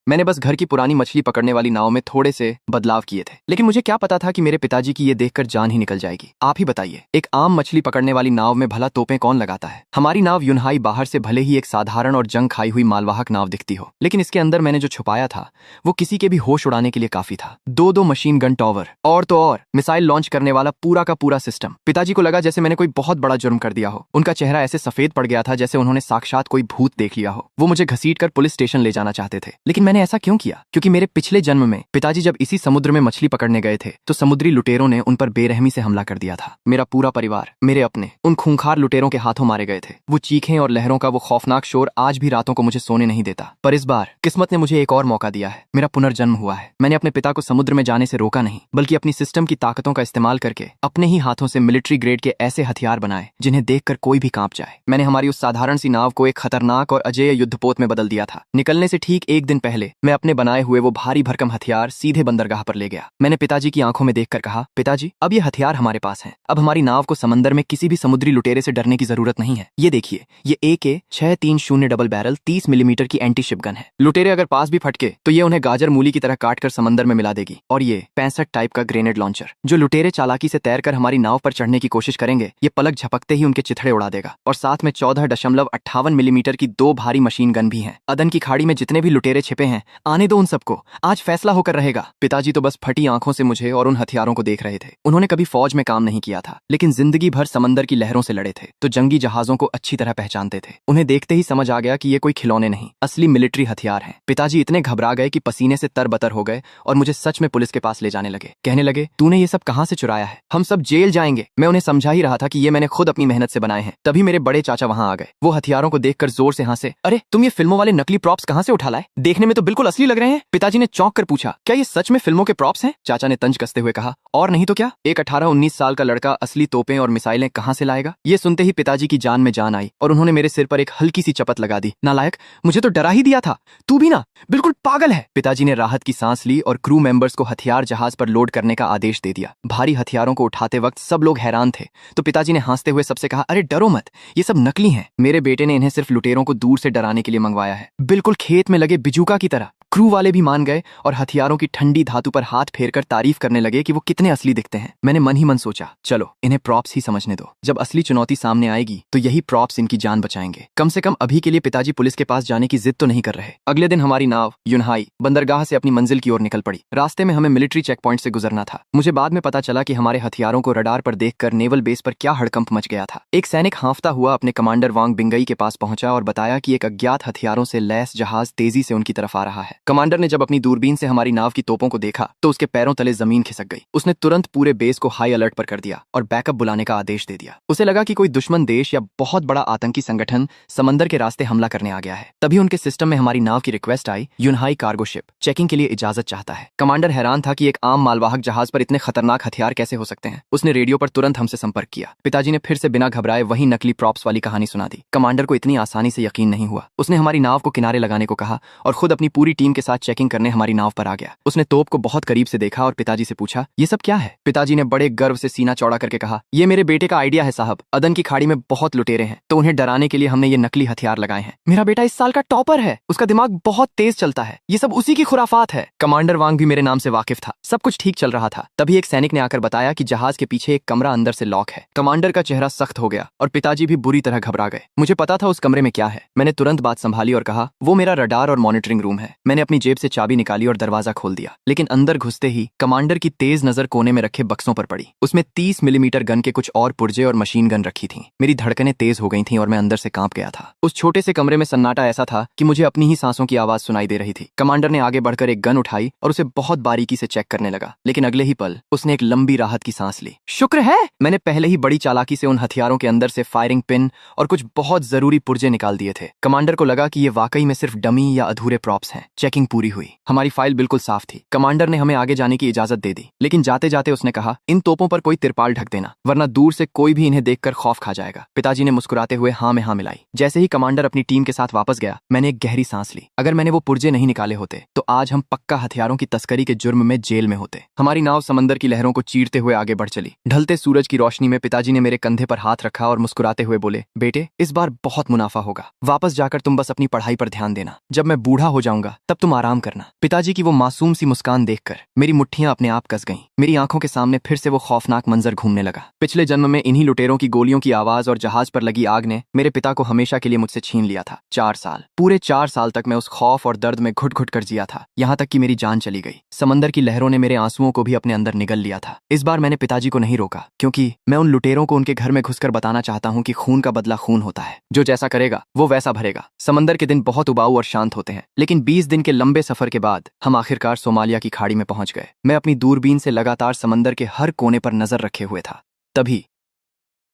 मैंने बस घर की पुरानी मछली पकड़ने वाली नाव में थोड़े से बदलाव किए थे, लेकिन मुझे क्या पता था कि मेरे पिताजी की ये देखकर जान ही निकल जाएगी। आप ही बताइए, एक आम मछली पकड़ने वाली नाव में भला तोपें कौन लगाता है? हमारी नाव यूनहाई बाहर से भले ही एक साधारण और जंग खाई हुई मालवाहक नाव दिखती हो, लेकिन इसके अंदर मैंने जो छुपाया था वो किसी के भी होश उड़ाने के लिए काफी था। दो मशीन गन टॉवर और तो और मिसाइल लॉन्च करने वाला पूरा का पूरा सिस्टम। पिताजी को लगा जैसे मैंने कोई बहुत बड़ा जुर्म कर दिया हो। उनका चेहरा ऐसे सफेद पड़ गया था जैसे उन्होंने साक्षात कोई भूत देख लिया हो। वो मुझे घसीटकर पुलिस स्टेशन ले जाना चाहते थे, लेकिन मैंने ऐसा क्यों किया? क्योंकि मेरे पिछले जन्म में पिताजी जब इसी समुद्र में मछली पकड़ने गए थे तो समुद्री लुटेरों ने उन पर बेरहमी से हमला कर दिया था। मेरा पूरा परिवार, मेरे अपने, उन खूंखार लुटेरों के हाथों मारे गए थे। वो चीखें और लहरों का वो खौफनाक शोर आज भी रातों को मुझे सोने नहीं देता। पर इस बार किस्मत ने मुझे एक और मौका दिया है। मेरा पुनर्जन्म हुआ है। मैंने अपने पिता को समुद्र में जाने से रोका नहीं, बल्कि अपनी सिस्टम की ताकतों का इस्तेमाल करके अपने ही हाथों से मिलिट्री ग्रेड के ऐसे हथियार बनाए जिन्हें देखकर कोई भी कांप जाए। मैंने हमारी उस साधारण सी नाव को एक खतरनाक और अजेय युद्धपोत में बदल दिया था। निकलने से ठीक एक दिन पहले मैं अपने बनाए हुए वो भारी भरकम हथियार सीधे बंदरगाह पर ले गया। मैंने पिताजी की आंखों में देखकर कहा, पिताजी, अब ये हथियार हमारे पास हैं। अब हमारी नाव को समंदर में किसी भी समुद्री लुटेरे से डरने की जरूरत नहीं है। ये देखिए, ये AK-630 डबल बैरल 30 मिलीमीटर की एंटी शिप गन है। लुटेरे अगर पास भी फटके तो ये उन्हें गाजर मूली की तरह काटकर समंदर में मिला देगी। और ये 65 टाइप का ग्रेनेड लॉन्चर, जो लुटेरे चालाकी से तैरकर हमारी नाव पर चढ़ने की कोशिश करेंगे, ये पलक झपकते ही उनके चिथड़े उड़ा देगा। और साथ में 14.58 मिलीमीटर की 2 भारी मशीन गन भी हैं। अदन की खाड़ी में जितने भी लुटेरे छिपे हैं, आने दो उन सबको, आज फैसला होकर रहेगा। पिताजी तो बस फटी आंखों से मुझे और उन हथियारों को देख रहे थे। उन्होंने कभी फौज में काम नहीं किया था, लेकिन जिंदगी भर समंदर की लहरों से लड़े थे, तो जंगी जहाजों को अच्छी तरह पहचानते थे। उन्हें देखते ही समझ आ गया कि ये कोई खिलौने नहीं, असली मिलिट्री हथियार हैं। पिताजी इतने घबरा गए कि पसीने से तरबतर हो गए और मुझे सच में पुलिस के पास ले जाने लगे। कहने लगे, तूने ये सब कहां से चुराया है? हम सब जेल जाएंगे। मैं उन्हें समझा ही रहा था कि ये मैंने खुद अपनी मेहनत से बनाए हैं। तभी मेरे बड़े चाचा वहां आ गए। वो हथियारों को देखकर जोर से हंसे। अरे, तुम ये फिल्मों वाले नकली प्रॉप्स कहां से उठा लाए? देखने में तो बिल्कुल असली लग रहे हैं। पिताजी ने चौंक कर पूछा, क्या ये सच में फिल्मों के प्रॉप्स हैं? चाचा ने तंज कसते हुए कहा, और नहीं तो क्या, एक 18-19 साल का लड़का असली तोपें और मिसाइलें कहां से लाएगा? ये सुनते ही पिताजी की जान में जान आई और उन्होंने मेरे सिर पर एक हल्की सी चपत लगा दी। नालायक, मुझे तो डरा ही दिया था। तू भी ना बिल्कुल पागल है। पिताजी ने राहत की सांस ली और क्रू मेंबर्स को हथियार जहाज पर लोड करने का आदेश दे दिया। भारी हथियारों को उठाते वक्त सब लोग हैरान थे, तो पिताजी ने हंसते हुए सबसे कहा, अरे डरो मत, ये सब नकली हैं। मेरे बेटे ने इन्हें सिर्फ लुटेरों को दूर से डराने के लिए मंगवाया है, बिल्कुल खेत में लगे बिजूका की तरह। क्रू वाले भी मान गए और हथियारों की ठंडी धातु पर हाथ फेरकर तारीफ करने लगे कि वो कितने असली दिखते हैं। मैंने मन ही मन सोचा, चलो इन्हें प्रॉप्स ही समझने दो, जब असली चुनौती सामने आएगी तो यही प्रॉप्स इनकी जान बचाएंगे। कम से कम अभी के लिए पिताजी पुलिस के पास जाने की जिद तो नहीं कर रहे। अगले दिन हमारी नाव यूनहाई बंदरगाह से अपनी मंजिल की ओर निकल पड़ी। रास्ते में हमें मिलिट्री चेक पॉइंट से गुजरना था। मुझे बाद में पता चला कि हमारे हथियारों को रडार पर देखकर नेवल बेस पर क्या हड़कंप मच गया था। एक सैनिक हांफता हुआ अपने कमांडर वांग बिंगई के पास पहुंचा और बताया कि एक अज्ञात हथियारों से लैस जहाज तेजी से उनकी तरफ आ रहा है। कमांडर ने जब अपनी दूरबीन से हमारी नाव की तोपों को देखा तो उसके पैरों तले जमीन खिसक गई। उसने तुरंत पूरे बेस को हाई अलर्ट पर कर दिया और बैकअप बुलाने का आदेश दे दिया। उसे लगा कि कोई दुश्मन देश या बहुत बड़ा आतंकी संगठन समंदर के रास्ते हमला करने आ गया है। तभी उनके सिस्टम में हमारी नाव की रिक्वेस्ट आई, यूनहाई कार्गो शिप चेकिंग के लिए इजाजत चाहता है। कमांडर हैरान था कि एक आम मालवाहक जहाज पर इतने खतरनाक हथियार कैसे हो सकते हैं। उसने रेडियो पर तुरंत हमसे संपर्क किया। पिताजी ने फिर से बिना घबराए वही नकली प्रॉप्स वाली कहानी सुना दी। कमांडर को इतनी आसानी से यकीन नहीं हुआ। उसने हमारी नाव को किनारे लगाने को कहा और खुद अपनी पूरी टीम के साथ चेकिंग करने हमारी नाव पर आ गया। उसने तोप को बहुत करीब से देखा और पिताजी से पूछा, ये सब क्या है? पिताजी ने बड़े गर्व से सीना चौड़ा करके कहा, ये मेरे बेटे का आइडिया है साहब। अदन की खाड़ी में बहुत लुटेरे हैं, तो उन्हें डराने के लिए हमने ये नकली हथियार लगाए हैं। मेरा बेटा इस साल का टॉपर है, उसका दिमाग बहुत तेज चलता है, ये सब उसी की खुराफात है। कमांडर वांग भी मेरे नाम से वाकिफ था। सब कुछ ठीक चल रहा था। तभी एक सैनिक ने आकर बताया कि जहाज के पीछे एक कमरा अंदर से लॉक है। कमांडर का चेहरा सख्त हो गया और पिताजी भी बुरी तरह घबरा गए। मुझे पता था उस कमरे में क्या है। मैंने तुरंत बात संभाली और कहा, वो मेरा रडार और मॉनिटरिंग रूम है। मैंने अपनी जेब से चाबी निकाली और दरवाजा खोल दिया, लेकिन अंदर घुसते ही कमांडर की तेज नजर कोने में रखे बक्सों पर पड़ी। उसमें 30 मिलीमीटर गन के कुछ और पुर्जे और मशीन गन रखी थीं। मेरी धड़कनें तेज हो गई थीं और मैं अंदर से कांप गया था। उस छोटे से कमरे में सन्नाटा ऐसा था कि मुझे अपनी ही सांसों की आवाज सुनाई दे रही थी। कमांडर ने आगे बढ़कर एक गन उठाई और उसे बहुत बारीकी से चेक करने लगा, लेकिन अगले ही पल उसने एक लंबी राहत की सांस ली। शुक्र है, मैंने पहले ही बड़ी चालाकी से उन हथियारों के अंदर से फायरिंग पिन और कुछ बहुत जरूरी पुर्जे निकाल दिए थे। कमांडर को लगा कि ये वाकई में सिर्फ डमी या अधूरे प्रॉप्स हैं। चेकिंग पूरी हुई। हमारी फाइल बिल्कुल साफ थी। कमांडर ने हमें आगे जाने की इजाजत दे दी, लेकिन जाते जाते उसने कहा, इन तोपों पर कोई तिरपाल ढक देना, वरना दूर से कोई भी इन्हें देखकर खौफ खा जाएगा। पिताजी ने मुस्कुराते हुए हाँ में हाँ मिलाई। जैसे ही कमांडर अपनी टीम के साथ वापस गया, मैंने एक गहरी सांस ली। अगर मैंने वो पुर्जे नहीं निकाले होते तो आज हम पक्का हथियारों की तस्करी के जुर्म में जेल में होते। हमारी नाव समंदर की लहरों को चीरते हुए आगे बढ़ चली। ढलते सूरज की रोशनी में पिताजी ने मेरे कंधे पर हाथ रखा और मुस्कुराते हुए बोले, बेटे, इस बार बहुत मुनाफा होगा। वापस जाकर तुम बस अपनी पढ़ाई पर ध्यान देना। जब मैं बूढ़ा हो जाऊंगा तब तुम तुम आराम करना। पिताजी की वो मासूम सी मुस्कान देखकर मेरी मुट्ठियां अपने आप कस गईं। मेरी आंखों के सामने फिर से वो खौफनाक मंजर घूमने लगा। पिछले जन्म में इन्हीं लुटेरों की गोलियों की आवाज और जहाज पर लगी आग ने मेरे पिता को हमेशा के लिए मुझसे छीन लिया था। 4 साल, पूरे 4 साल तक मैं उस खौफ और दर्द में घुट घुट कर जिया था, यहाँ तक कि मेरी जान चली गई। समंदर की लहरों ने मेरे आंसुओं को भी अपने अंदर निगल लिया था। इस बार मैंने पिताजी को नहीं रोका, क्योंकि मैं उन लुटेरों को उनके घर में घुसकर बताना चाहता हूँ कि खून का बदला खून होता है। जो जैसा करेगा वो वैसा भरेगा। समंदर के दिन बहुत उबाऊ और शांत होते हैं, लेकिन 20 दिन के लंबे सफर के बाद हम आखिरकार सोमालिया की खाड़ी में पहुंच गए। मैं अपनी दूरबीन से लगातार समंदर के हर कोने पर नजर रखे हुए था। तभी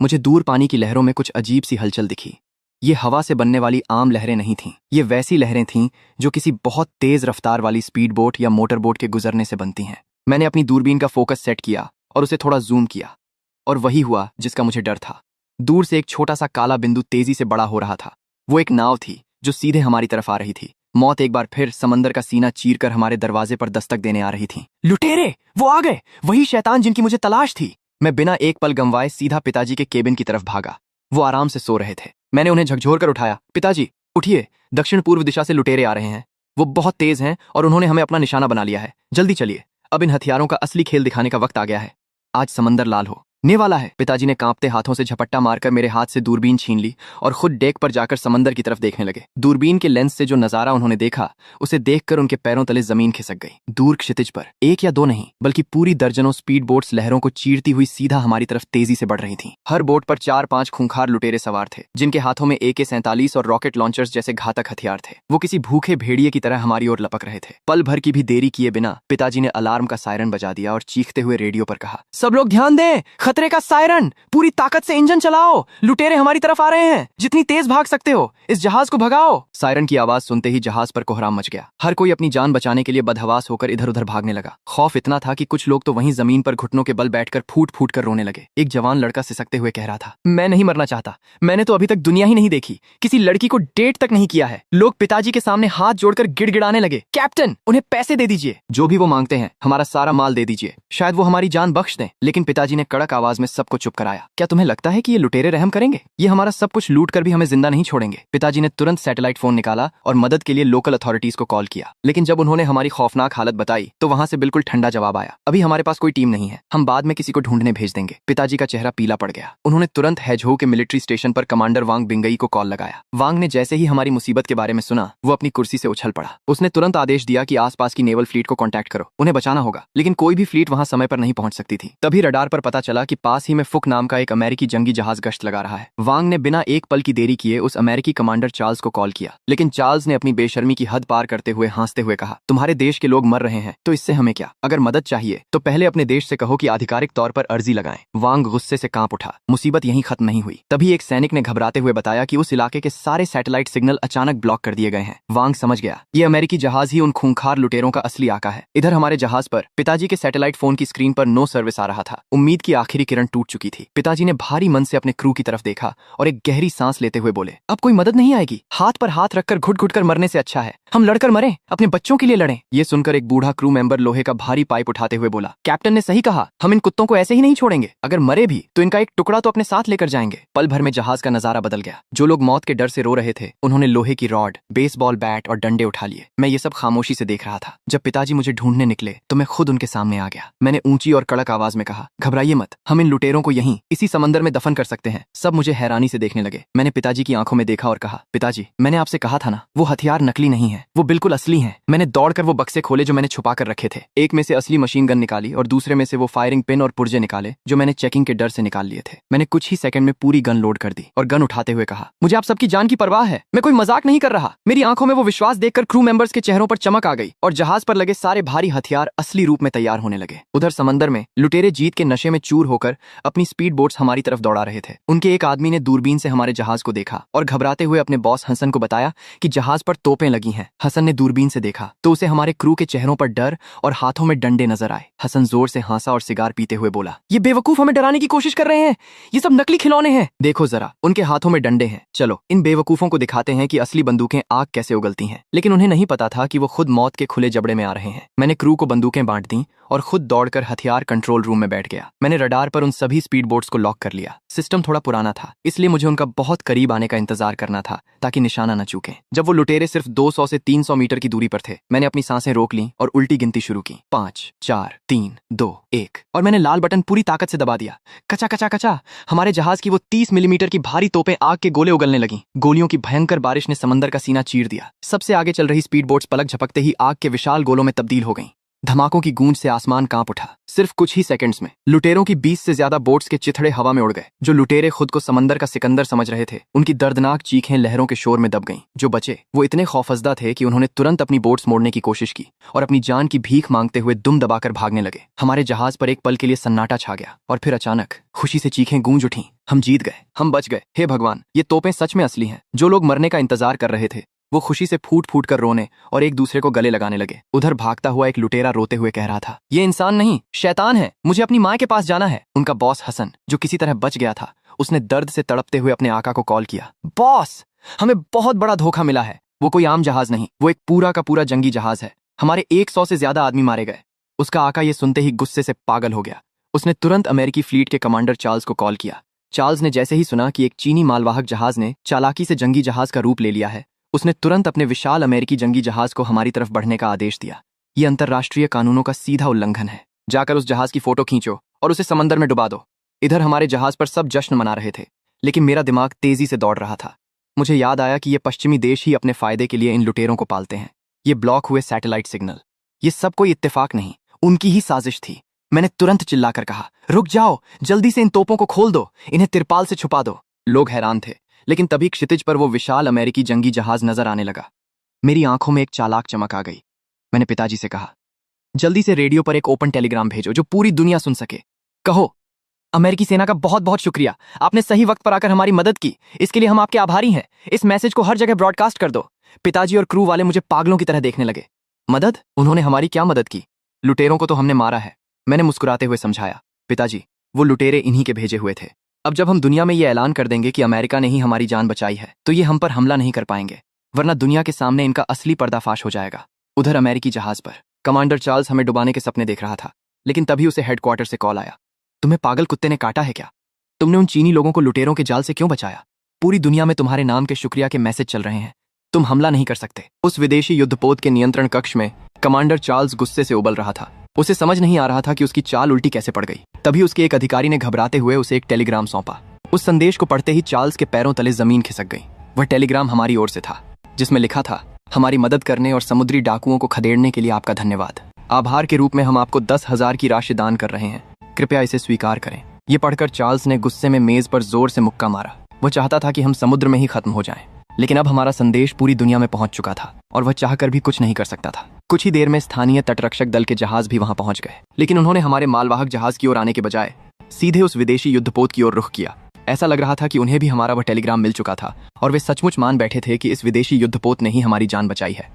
मुझे दूर पानी की लहरों में कुछ अजीब सी हलचल दिखी। ये हवा से बनने वाली आम लहरें नहीं थीं। ये वैसी लहरें थीं जो किसी बहुत तेज रफ्तार वाली स्पीड बोट या मोटर बोट के गुजरने से बनती हैं। मैंने अपनी दूरबीन का फोकस सेट किया और उसे थोड़ा जूम किया, और वही हुआ जिसका मुझे डर था। दूर से एक छोटा सा काला बिंदु तेजी से बड़ा हो रहा था। वो एक नाव थी जो सीधे हमारी तरफ आ रही थी। मौत एक बार फिर समंदर का सीना चीरकर हमारे दरवाजे पर दस्तक देने आ रही थी। लुटेरे, वो आ गए, वही शैतान जिनकी मुझे तलाश थी। मैं बिना एक पल गंवाए सीधा पिताजी के केबिन की तरफ भागा। वो आराम से सो रहे थे। मैंने उन्हें झकझोर कर उठाया। पिताजी, उठिए, दक्षिण पूर्व दिशा से लुटेरे आ रहे हैं। वो बहुत तेज हैं और उन्होंने हमें अपना निशाना बना लिया है। जल्दी चलिए, अब इन हथियारों का असली खेल दिखाने का वक्त आ गया है। आज समंदर लाल हो ने वाला है। पिताजी ने कांपते हाथों से झपट्टा मारकर मेरे हाथ से दूरबीन छीन ली और खुद डेक पर जाकर समंदर की तरफ देखने लगे। दूरबीन के लेंस से जो नजारा उन्होंने देखा, उसे देखकर उनके पैरों तले जमीन खिसक गई। दूर क्षितिज पर एक या दो नहीं, बल्कि पूरी दर्जनों स्पीड बोट्स लहरों को चीरती हुई सीधा हमारी तरफ तेजी से बढ़ रही थीं। हर बोट पर 4-5 खूंखार लुटेरे सवार थे, जिनके हाथों में AK-47 और रॉकेट लॉन्चर्स जैसे घातक हथियार थे। वो किसी भूखे भेड़िए की तरह हमारी ओर लपक रहे थे। पल भर की भी देरी किए बिना पिताजी ने अलार्म का सायरन बजा दिया और चीखते हुए रेडियो पर कहा, सब लोग ध्यान दें, खतरे का सायरन, पूरी ताकत से इंजन चलाओ, लुटेरे हमारी तरफ आ रहे हैं, जितनी तेज भाग सकते हो, इस जहाज को भगाओ। सायरन की आवाज सुनते ही जहाज पर कोहराम मच गया। हर कोई अपनी जान बचाने के लिए बदहवास होकर इधर उधर भागने लगा। खौफ इतना था कि कुछ लोग तो वहीं जमीन पर घुटनों के बल बैठकर फूट फूट कर रोने लगे। एक जवान लड़का सिसकते हुए कह रहा था, मैं नहीं मरना चाहता, मैंने तो अभी तक दुनिया ही नहीं देखी, किसी लड़की को डेट तक नहीं किया है। लोग पिताजी के सामने हाथ जोड़कर गिड़गिड़ाने लगे, कैप्टन, उन्हें पैसे दे दीजिए, जो भी वो मांगते हैं, हमारा सारा माल दे दीजिए, शायद वो हमारी जान बख्श दें। लेकिन पिताजी ने कड़क आवाज में सबको चुप कराया। क्या तुम्हें लगता है कि ये लुटेरे रहम करेंगे? ये हमारा सब कुछ लूट कर भी हमें जिंदा नहीं छोड़ेंगे। पिताजी ने तुरंत सैटेलाइट फोन निकाला और मदद के लिए लोकल अथॉरिटीज को कॉल किया। लेकिन जब उन्होंने हमारी खौफनाक हालत बताई तो वहां से बिल्कुल ठंडा जवाब आया, अभी हमारे पास कोई टीम नहीं है, हम बाद में किसी को ढूंढने भेज देंगे। पिताजी का चेहरा पीला पड़ गया। उन्होंने तुरंत हैजहो के मिलिट्री स्टेशन पर कमांडर वांग बिंगई को कॉल लगाया। वांग ने जैसे ही हमारी मुसीबत के बारे में सुना, वो अपनी कुर्सी से उछल पड़ा। उसने तुरंत आदेश दिया कि आसपास की नेवल फ्लीट को कॉन्टैक्ट करो, उन्हें बचाना होगा। लेकिन कोई भी फ्लीट वहां समय पर नहीं पहुंच सकती थी। तभी रडार पर पता चला कि पास ही में फुक नाम का एक अमेरिकी जंगी जहाज गश्त लगा रहा है। वांग ने बिना एक पल की देरी किए उस अमेरिकी कमांडर चार्ल्स को कॉल किया। लेकिन चार्ल्स ने अपनी बेशर्मी की हद पार करते हुए हंसते हुए कहा, तुम्हारे देश के लोग मर रहे हैं तो इससे हमें क्या? अगर मदद चाहिए तो पहले अपने देश से कहो कि आधिकारिक तौर पर अर्जी लगाएं। वांग गुस्से से कांप उठा। मुसीबत यहीं खत्म नहीं हुई। तभी एक सैनिक ने घबराते हुए बताया कि उस इलाके के सारे सैटेलाइट सिग्नल अचानक ब्लॉक कर दिए गए हैं। वांग समझ गया, ये अमेरिकी जहाज ही उन खूंखार लुटेरों का असली आका है। इधर हमारे जहाज पर पिताजी के सैटेलाइट फोन की स्क्रीन पर नो सर्विस आ रहा था। उम्मीद की आखिरी किरण टूट चुकी थी। पिताजी ने भारी मन से अपने क्रू की तरफ देखा और एक गहरी सांस लेते हुए बोले, अब कोई मदद नहीं आएगी, हाथ पर हाथ रखकर घुट घुट कर मरने से अच्छा है हम लड़कर मरें, अपने बच्चों के लिए लड़ें। ये सुनकर एक बूढ़ा क्रू मेंबर लोहे का भारी पाइप उठाते हुए बोला, कैप्टन ने सही कहा, हम इन कुत्तों को ऐसे ही नहीं छोड़ेंगे, अगर मरे भी तो इनका एक टुकड़ा तो अपने साथ लेकर जाएंगे। पल भर में जहाज का नजारा बदल गया। जो लोग मौत के डर से रो रहे थे, उन्होंने लोहे की रॉड, बेसबॉल बैट और डंडे उठा लिए। मैं ये सब खामोशी से देख रहा था। जब पिताजी मुझे ढूंढने निकले तो मैं खुद उनके सामने आ गया। मैंने ऊंची और कड़क आवाज में कहा, घबराइए मत, हम इन लुटेरों को यहीं इसी समंदर में दफन कर सकते हैं। सब मुझे हैरानी से देखने लगे। मैंने पिताजी की आंखों में देखा और कहा, पिताजी, मैंने आपसे कहा था ना, वो हथियार नकली नहीं है, वो बिल्कुल असली हैं। मैंने दौड़कर वो बक्से खोले जो मैंने छुपा कर रखे थे। एक में से असली मशीन गन निकाली और दूसरे में से वो फायरिंग पिन और पुर्जे निकाले जो मैंने चेकिंग के डर से निकाल लिए थे। मैंने कुछ ही सेकंड में पूरी गन लोड कर दी और गन उठाते हुए कहा, मुझे आप सबकी जान की परवाह है, मैं कोई मजाक नहीं कर रहा। मेरी आंखों में वो विश्वास देखकर क्रू मेंबर्स के चेहरों पर चमक आ गई और जहाज पर लगे सारे भारी हथियार असली रूप में तैयार होने लगे। उधर समंदर में लुटेरे जीत के नशे में चूर होकर अपनी स्पीड बोट्स हमारी तरफ दौड़ा रहे थे। उनके एक आदमी ने दूरबीन से हमारे जहाज को देखा और घबराते हुए अपने बॉस हसन को बताया कि जहाज पर तोपें लगी हैं। हसन ने दूरबीन से देखा तो उसे हमारे क्रू के चेहरों पर डर और हाथों में डंडे नजर आए। हसन जोर से हंसा और सिगार पीते हुए बोला, ये बेवकूफ हमें डराने की कोशिश कर रहे हैं, ये सब नकली खिलौने हैं। देखो जरा, उनके हाथों में डंडे हैं, चलो इन बेवकूफों को दिखाते हैं कि असली बंदूकें आग कैसे उगलती हैं। लेकिन उन्हें नहीं पता था कि वो खुद मौत के खुले जबड़े में आ रहे हैं। मैंने क्रू को बंदूकें बांट दी और खुद दौड़कर हथियार कंट्रोल रूम में बैठ गया। मैंने रडार रडार पर उन सभी स्पीड बोट्स को लॉक कर लिया। सिस्टम थोड़ा पुराना था, इसलिए मुझे उनका बहुत करीब आने का इंतजार करना था ताकि निशाना न चूकें। जब वो लुटेरे सिर्फ 200 से 300 मीटर की दूरी पर थे, मैंने अपनी सांसें रोक ली और उल्टी गिनती शुरू की। 5, 4, 3, 2, 1 और मैंने लाल बटन पूरी ताकत से दबा दिया। कचा कचा कचा हमारे जहाज की वो 30 मिलीमीटर की भारी तोपें आग के गोले उगलने लगी। गोलियों की भयंकर बारिश ने समंदर का सीना चीर दिया। सबसे आगे चल रही स्पीड बोट्स पलक झपकते ही आग के विशाल गोलों में तब्दील हो गईं। धमाकों की गूंज से आसमान कांप उठा। सिर्फ कुछ ही सेकंड्स में लुटेरों की 20 से ज्यादा बोट्स के चिथड़े हवा में उड़ गए। जो लुटेरे खुद को समंदर का सिकंदर समझ रहे थे, उनकी दर्दनाक चीखें लहरों के शोर में दब गईं। जो बचे वो इतने खौफजदा थे कि उन्होंने तुरंत अपनी बोट्स मोड़ने की कोशिश की और अपनी जान की भीख मांगते हुए दुम दबाकर भागने लगे। हमारे जहाज पर एक पल के लिए सन्नाटा छा गया और फिर अचानक खुशी से चीखें गूंज उठीं। हम जीत गए, हम बच गए। हे भगवान, ये तोपें सच में असली हैं। जो लोग मरने का इंतजार कर रहे थे वो खुशी से फूट फूट कर रोने और एक दूसरे को गले लगाने लगे। उधर भागता हुआ एक लुटेरा रोते हुए कह रहा था, ये इंसान नहीं, शैतान है, मुझे अपनी माँ के पास जाना है। उनका बॉस हसन, जो किसी तरह बच गया था, उसने दर्द से तड़पते हुए अपने आका को कॉल किया। बॉस, हमें बहुत बड़ा धोखा मिला है। वो कोई आम जहाज नहीं, वो एक पूरा का पूरा जंगी जहाज है। हमारे 100 से ज्यादा आदमी मारे गए। उसका आका ये सुनते ही गुस्से से पागल हो गया। उसने तुरंत अमेरिकी फ्लीट के कमांडर चार्ल्स को कॉल किया। चार्ल्स ने जैसे ही सुना कि एक चीनी मालवाहक जहाज ने चालाकी से जंगी जहाज का रूप ले लिया है, उसने तुरंत अपने विशाल अमेरिकी जंगी जहाज को हमारी तरफ बढ़ने का आदेश दिया। ये अंतर्राष्ट्रीय कानूनों का सीधा उल्लंघन है। जाकर उस जहाज की फोटो खींचो और उसे समंदर में डुबा दो। इधर हमारे जहाज पर सब जश्न मना रहे थे, लेकिन मेरा दिमाग तेजी से दौड़ रहा था। मुझे याद आया कि ये पश्चिमी देश ही अपने फायदे के लिए इन लुटेरों को पालते हैं। ये ब्लॉक हुए सैटेलाइट सिग्नल, ये सब कोई इत्तेफाक नहीं, उनकी ही साजिश थी। मैंने तुरंत चिल्लाकर कहा, रुक जाओ, जल्दी से इन तोपों को खोल दो, इन्हें तिरपाल से छुपा दो। लोग हैरान थे, लेकिन तभी क्षितिज पर वो विशाल अमेरिकी जंगी जहाज नजर आने लगा। मेरी आंखों में एक चालाक चमक आ गई। मैंने पिताजी से कहा, जल्दी से रेडियो पर एक ओपन टेलीग्राम भेजो जो पूरी दुनिया सुन सके। कहो, अमेरिकी सेना का बहुत बहुत शुक्रिया, आपने सही वक्त पर आकर हमारी मदद की, इसके लिए हम आपके आभारी हैं। इस मैसेज को हर जगह ब्रॉडकास्ट कर दो। पिताजी और क्रू वाले मुझे पागलों की तरह देखने लगे। मदद? उन्होंने हमारी क्या मदद की? लुटेरों को तो हमने मारा है, मैंने मुस्कुराते हुए समझाया। पिताजी, वो लुटेरे इन्हीं के भेजे हुए थे। अब जब हम दुनिया में ये ऐलान कर देंगे कि अमेरिका ने ही हमारी जान बचाई है, तो ये हम पर हमला नहीं कर पाएंगे, वरना दुनिया के सामने इनका असली पर्दाफाश हो जाएगा। उधर अमेरिकी जहाज पर कमांडर चार्ल्स हमें डुबाने के सपने देख रहा था, लेकिन तभी उसे हेडक्वार्टर से कॉल आया। तुम्हें पागल कुत्ते ने काटा है क्या? तुमने उन चीनी लोगों को लुटेरों के जाल से क्यों बचाया? पूरी दुनिया में तुम्हारे नाम के शुक्रिया के मैसेज चल रहे हैं, तुम हमला नहीं कर सकते। उस विदेशी युद्धपोत के नियंत्रण कक्ष में कमांडर चार्ल्स गुस्से से उबल रहा था। उसे समझ नहीं आ रहा था कि उसकी चाल उल्टी कैसे पड़ गई। तभी उसके एक अधिकारी ने घबराते हुए उसे एक टेलीग्राम सौंपा। उस संदेश को पढ़ते ही चार्ल्स के पैरों तले जमीन खिसक गई। वह टेलीग्राम हमारी ओर से था, जिसमें लिखा था, हमारी मदद करने और समुद्री डाकुओं को खदेड़ने के लिए आपका धन्यवाद। आभार के रूप में हम आपको 10,000 की राशि दान कर रहे हैं, कृपया इसे स्वीकार करें। ये पढ़कर चार्ल्स ने गुस्से में मेज पर जोर से मुक्का मारा। वह चाहता था कि हम समुद्र में ही खत्म हो जाएं, लेकिन अब हमारा संदेश पूरी दुनिया में पहुंच चुका था और वह चाहकर भी कुछ नहीं कर सकता था। कुछ ही देर में स्थानीय तटरक्षक दल के जहाज भी वहां पहुंच गए, लेकिन उन्होंने हमारे मालवाहक जहाज की ओर आने के बजाय सीधे उस विदेशी युद्धपोत की ओर रुख किया। ऐसा लग रहा था कि उन्हें भी हमारा वह टेलीग्राम मिल चुका था और वे सचमुच मान बैठे थे कि इस विदेशी युद्धपोत ने ही हमारी जान बचाई है।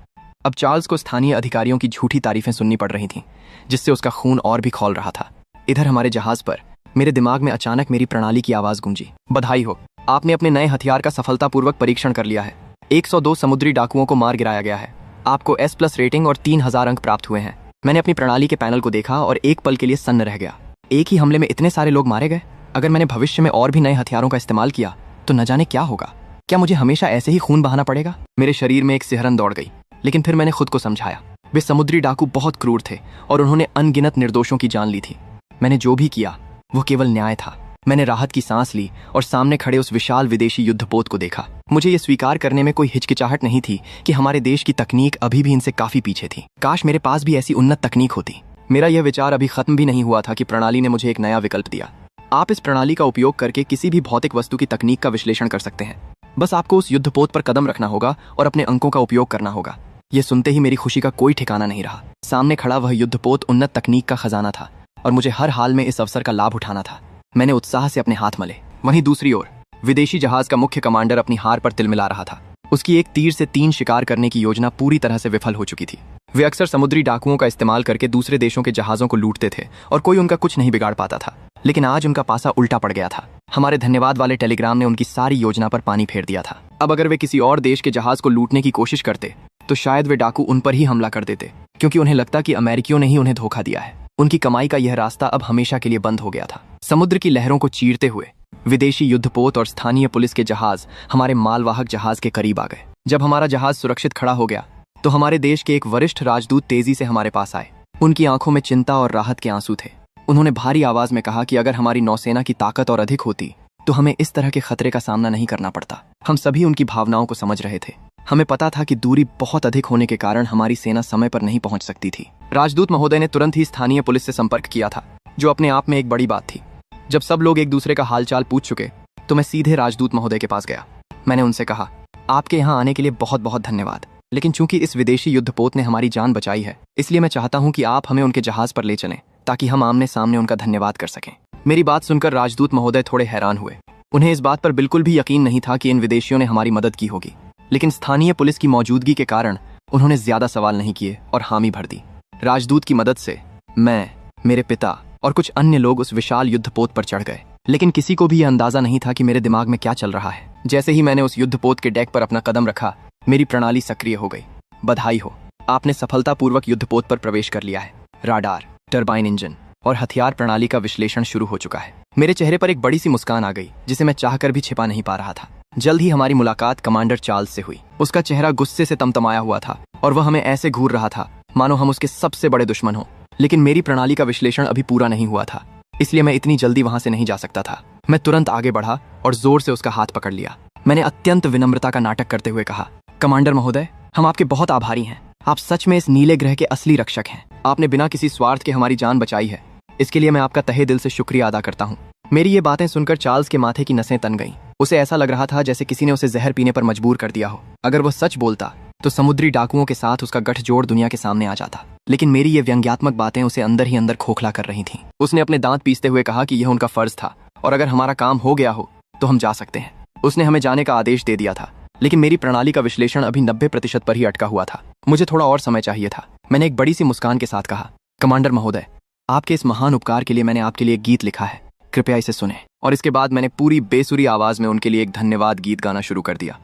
अब चार्ल्स को स्थानीय अधिकारियों की झूठी तारीफें सुननी पड़ रही थीं, जिससे उसका खून और भी खौल रहा था। इधर हमारे जहाज पर मेरे दिमाग में अचानक मेरी प्रणाली की आवाज गूंजी। बधाई हो, आपने अपने नए हथियार का सफलतापूर्वक परीक्षण कर लिया है। 102 समुद्री डाकुओं को मार गिराया गया है। आपको S+ रेटिंग और 3000 अंक प्राप्त हुए हैं। मैंने अपनी प्रणाली के पैनल को देखा और एक पल के लिए सन्न रह गया। एक ही हमले में इतने सारे लोग मारे गए। अगर मैंने भविष्य में और भी नए हथियारों का इस्तेमाल किया तो न जाने क्या होगा। क्या मुझे हमेशा ऐसे ही खून बहाना पड़ेगा? मेरे शरीर में एक सिहरन दौड़ गई, लेकिन फिर मैंने खुद को समझाया। वे समुद्री डाकू बहुत क्रूर थे और उन्होंने अनगिनत निर्दोषों की जान ली थी। मैंने जो भी किया वो केवल न्याय था। मैंने राहत की सांस ली और सामने खड़े उस विशाल विदेशी युद्धपोत को देखा। मुझे ये स्वीकार करने में कोई हिचकिचाहट नहीं थी कि हमारे देश की तकनीक अभी भी इनसे काफी पीछे थी। काश मेरे पास भी ऐसी उन्नत तकनीक होती। मेरा यह विचार अभी खत्म भी नहीं हुआ था कि प्रणाली ने मुझे एक नया विकल्प दिया। आप इस प्रणाली का उपयोग करके किसी भी भौतिक वस्तु की तकनीक का विश्लेषण कर सकते हैं। बस आपको उस युद्धपोत पर कदम रखना होगा और अपने अंकों का उपयोग करना होगा। ये सुनते ही मेरी खुशी का कोई ठिकाना नहीं रहा। सामने खड़ा वह युद्धपोत उन्नत तकनीक का खजाना था और मुझे हर हाल में इस अवसर का लाभ उठाना था। मैंने उत्साह से अपने हाथ मले। वहीं दूसरी ओर विदेशी जहाज का मुख्य कमांडर अपनी हार पर तिलमिला रहा था। उसकी एक तीर से 3 शिकार करने की योजना पूरी तरह से विफल हो चुकी थी। वे अक्सर समुद्री डाकुओं का इस्तेमाल करके दूसरे देशों के जहाजों को लूटते थे और कोई उनका कुछ नहीं बिगाड़ पाता था। लेकिन आज उनका पासा उल्टा पड़ गया था। हमारे धन्यवाद वाले टेलीग्राम ने उनकी सारी योजना पर पानी फेर दिया था। अब अगर वे किसी और देश के जहाज को लूटने की कोशिश करते तो शायद वे डाकू उन पर ही हमला कर देते, क्योंकि उन्हें लगता कि अमेरिकियों ने ही उन्हें धोखा दिया है। उनकी कमाई का यह रास्ता अब हमेशा के लिए बंद हो गया था। समुद्र की लहरों को चीरते हुए विदेशी युद्धपोत और स्थानीय पुलिस के जहाज हमारे मालवाहक जहाज के करीब आ गए। जब हमारा जहाज सुरक्षित खड़ा हो गया तो हमारे देश के एक वरिष्ठ राजदूत तेजी से हमारे पास आए। उनकी आंखों में चिंता और राहत के आंसू थे। उन्होंने भारी आवाज में कहा कि अगर हमारी नौसेना की ताकत और अधिक होती तो हमें इस तरह के खतरे का सामना नहीं करना पड़ता। हम सभी उनकी भावनाओं को समझ रहे थे। हमें पता था कि दूरी बहुत अधिक होने के कारण हमारी सेना समय पर नहीं पहुंच सकती थी। राजदूत महोदय ने तुरंत ही स्थानीय पुलिस से संपर्क किया था, जो अपने आप में एक बड़ी बात थी। जब सब लोग एक दूसरे का हालचाल पूछ चुके तो मैं सीधे राजदूत महोदय के पास गया। मैंने उनसे कहा, आपके यहाँ आने के लिए बहुत बहुत धन्यवाद, लेकिन चूंकि इस विदेशी युद्धपोत ने हमारी जान बचाई है, इसलिए मैं चाहता हूँ कि आप हमें उनके जहाज पर ले चलें ताकि हम आमने सामने उनका धन्यवाद कर सकें। मेरी बात सुनकर राजदूत महोदय थोड़े हैरान हुए। उन्हें इस बात पर बिल्कुल भी यकीन नहीं था कि इन विदेशियों ने हमारी मदद की होगी, लेकिन स्थानीय पुलिस की मौजूदगी के कारण उन्होंने ज्यादा सवाल नहीं किए और हामी भर दी। राजदूत की मदद से मैं, मेरे पिता और कुछ अन्य लोग उस विशाल युद्धपोत पर चढ़ गए, लेकिन किसी को भी यह अंदाजा नहीं था कि मेरे दिमाग में क्या चल रहा है। जैसे ही मैंने उस युद्धपोत के डेक पर अपना कदम रखा, मेरी प्रणाली सक्रिय हो गई। बधाई हो, आपने सफलतापूर्वक युद्धपोत पर प्रवेश कर लिया है। राडार, टरबाइन इंजन और हथियार प्रणाली का विश्लेषण शुरू हो चुका है। मेरे चेहरे पर एक बड़ी सी मुस्कान आ गई, जिसे मैं चाहकर भी छिपा नहीं पा रहा था। जल्द ही हमारी मुलाकात कमांडर चार्ल्स से हुई। उसका चेहरा गुस्से से तमतमाया हुआ था और वह हमें ऐसे घूर रहा था मानो हम उसके सबसे बड़े दुश्मन हो। लेकिन मेरी प्रणाली का विश्लेषण अभी पूरा नहीं हुआ था, इसलिए मैं इतनी जल्दी वहां से नहीं जा सकता था। मैं तुरंत आगे बढ़ा और जोर से उसका हाथ पकड़ लिया। मैंने अत्यंत विनम्रता का नाटक करते हुए कहा, कमांडर महोदय, हम आपके बहुत आभारी हैं। आप सच में इस नीले ग्रह के असली रक्षक हैं। आपने बिना किसी स्वार्थ के हमारी जान बचाई है। इसके लिए मैं आपका तहे दिल से शुक्रिया अदा करता हूँ। मेरी ये बातें सुनकर चार्ल्स के माथे की नसें तन गईं। उसे ऐसा लग रहा था जैसे किसी ने उसे जहर पीने पर मजबूर कर दिया हो। अगर वह सच बोलता तो समुद्री डाकुओं के साथ उसका गठजोड़ दुनिया के सामने आ जाता, लेकिन मेरी ये व्यंग्यात्मक बातें उसे अंदर ही अंदर खोखला कर रही थीं। उसने अपने दांत पीसते हुए कहा कि यह उनका फर्ज था और अगर हमारा काम हो गया हो तो हम जा सकते हैं। उसने हमें जाने का आदेश दे दिया था, लेकिन मेरी प्रणाली का विश्लेषण अभी 90% पर ही अटका हुआ था। मुझे थोड़ा और समय चाहिए था। मैंने एक बड़ी सी मुस्कान के साथ कहा, कमांडर महोदय, आपके इस महान उपकार के लिए मैंने आपके लिए एक गीत लिखा है, कृपया इसे सुने। और इसके बाद मैंने पूरी बेसुरी आवाज में उनके लिए एक धन्यवाद गीत गाना शुरू कर दिया।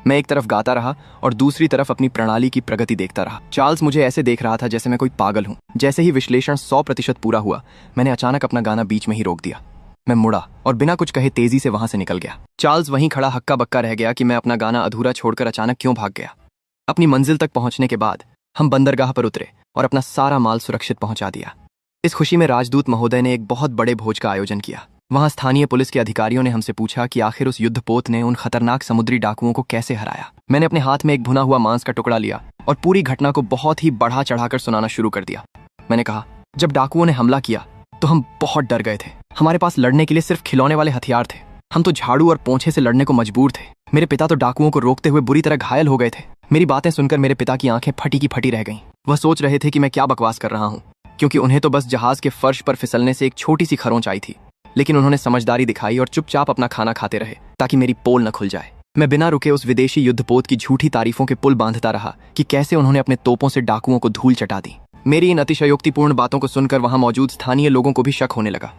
मैं एक तरफ गाता रहा और दूसरी तरफ अपनी प्रणाली की प्रगति देखता रहा। चार्ल्स मुझे ऐसे देख रहा था जैसे मैं कोई पागल हूं। जैसे ही विश्लेषण 100% पूरा हुआ, मैंने अचानक अपना गाना बीच में ही रोक दिया। मैं मुड़ा और बिना कुछ कहे तेजी से वहां से निकल गया। चार्ल्स वहीं खड़ा हक्का बक्का रह गया कि मैं अपना गाना अधूरा छोड़कर अचानक क्यों भाग गया। अपनी मंजिल तक पहुंचने के बाद हम बंदरगाह पर उतरे और अपना सारा माल सुरक्षित पहुंचा दिया। इस खुशी में राजदूत महोदय ने एक बहुत बड़े भोज का आयोजन किया। वहां स्थानीय पुलिस के अधिकारियों ने हमसे पूछा कि आखिर उस युद्धपोत ने उन खतरनाक समुद्री डाकुओं को कैसे हराया। मैंने अपने हाथ में एक भुना हुआ मांस का टुकड़ा लिया और पूरी घटना को बहुत ही बढ़ा चढ़ाकर सुनाना शुरू कर दिया। मैंने कहा, जब डाकुओं ने हमला किया तो हम बहुत डर गए थे। हमारे पास लड़ने के लिए सिर्फ खिलौने वाले हथियार थे। हम तो झाड़ू और पोंछे से लड़ने को मजबूर थे। मेरे पिता तो डाकुओं को रोकते हुए बुरी तरह घायल हो गए थे। मेरी बातें सुनकर मेरे पिता की आंखें फटी की फटी रह गईं। वह सोच रहे थे कि मैं क्या बकवास कर रहा हूँ, क्योंकि उन्हें तो बस जहाज के फर्श पर फिसलने से एक छोटी सी खरोंच आई थी। लेकिन उन्होंने समझदारी दिखाई और चुपचाप अपना खाना खाते रहे ताकि मेरी पोल न खुल जाए। मैं बिना रुके उस विदेशी युद्धपोत की झूठी तारीफों के पुल बांधता रहा कि कैसे उन्होंने अपने तोपों से डाकुओं को धूल चटा दी। मेरी इन अतिशयोक्तिपूर्ण बातों को सुनकर वहां मौजूद स्थानीय लोगों को भी शक होने लगा।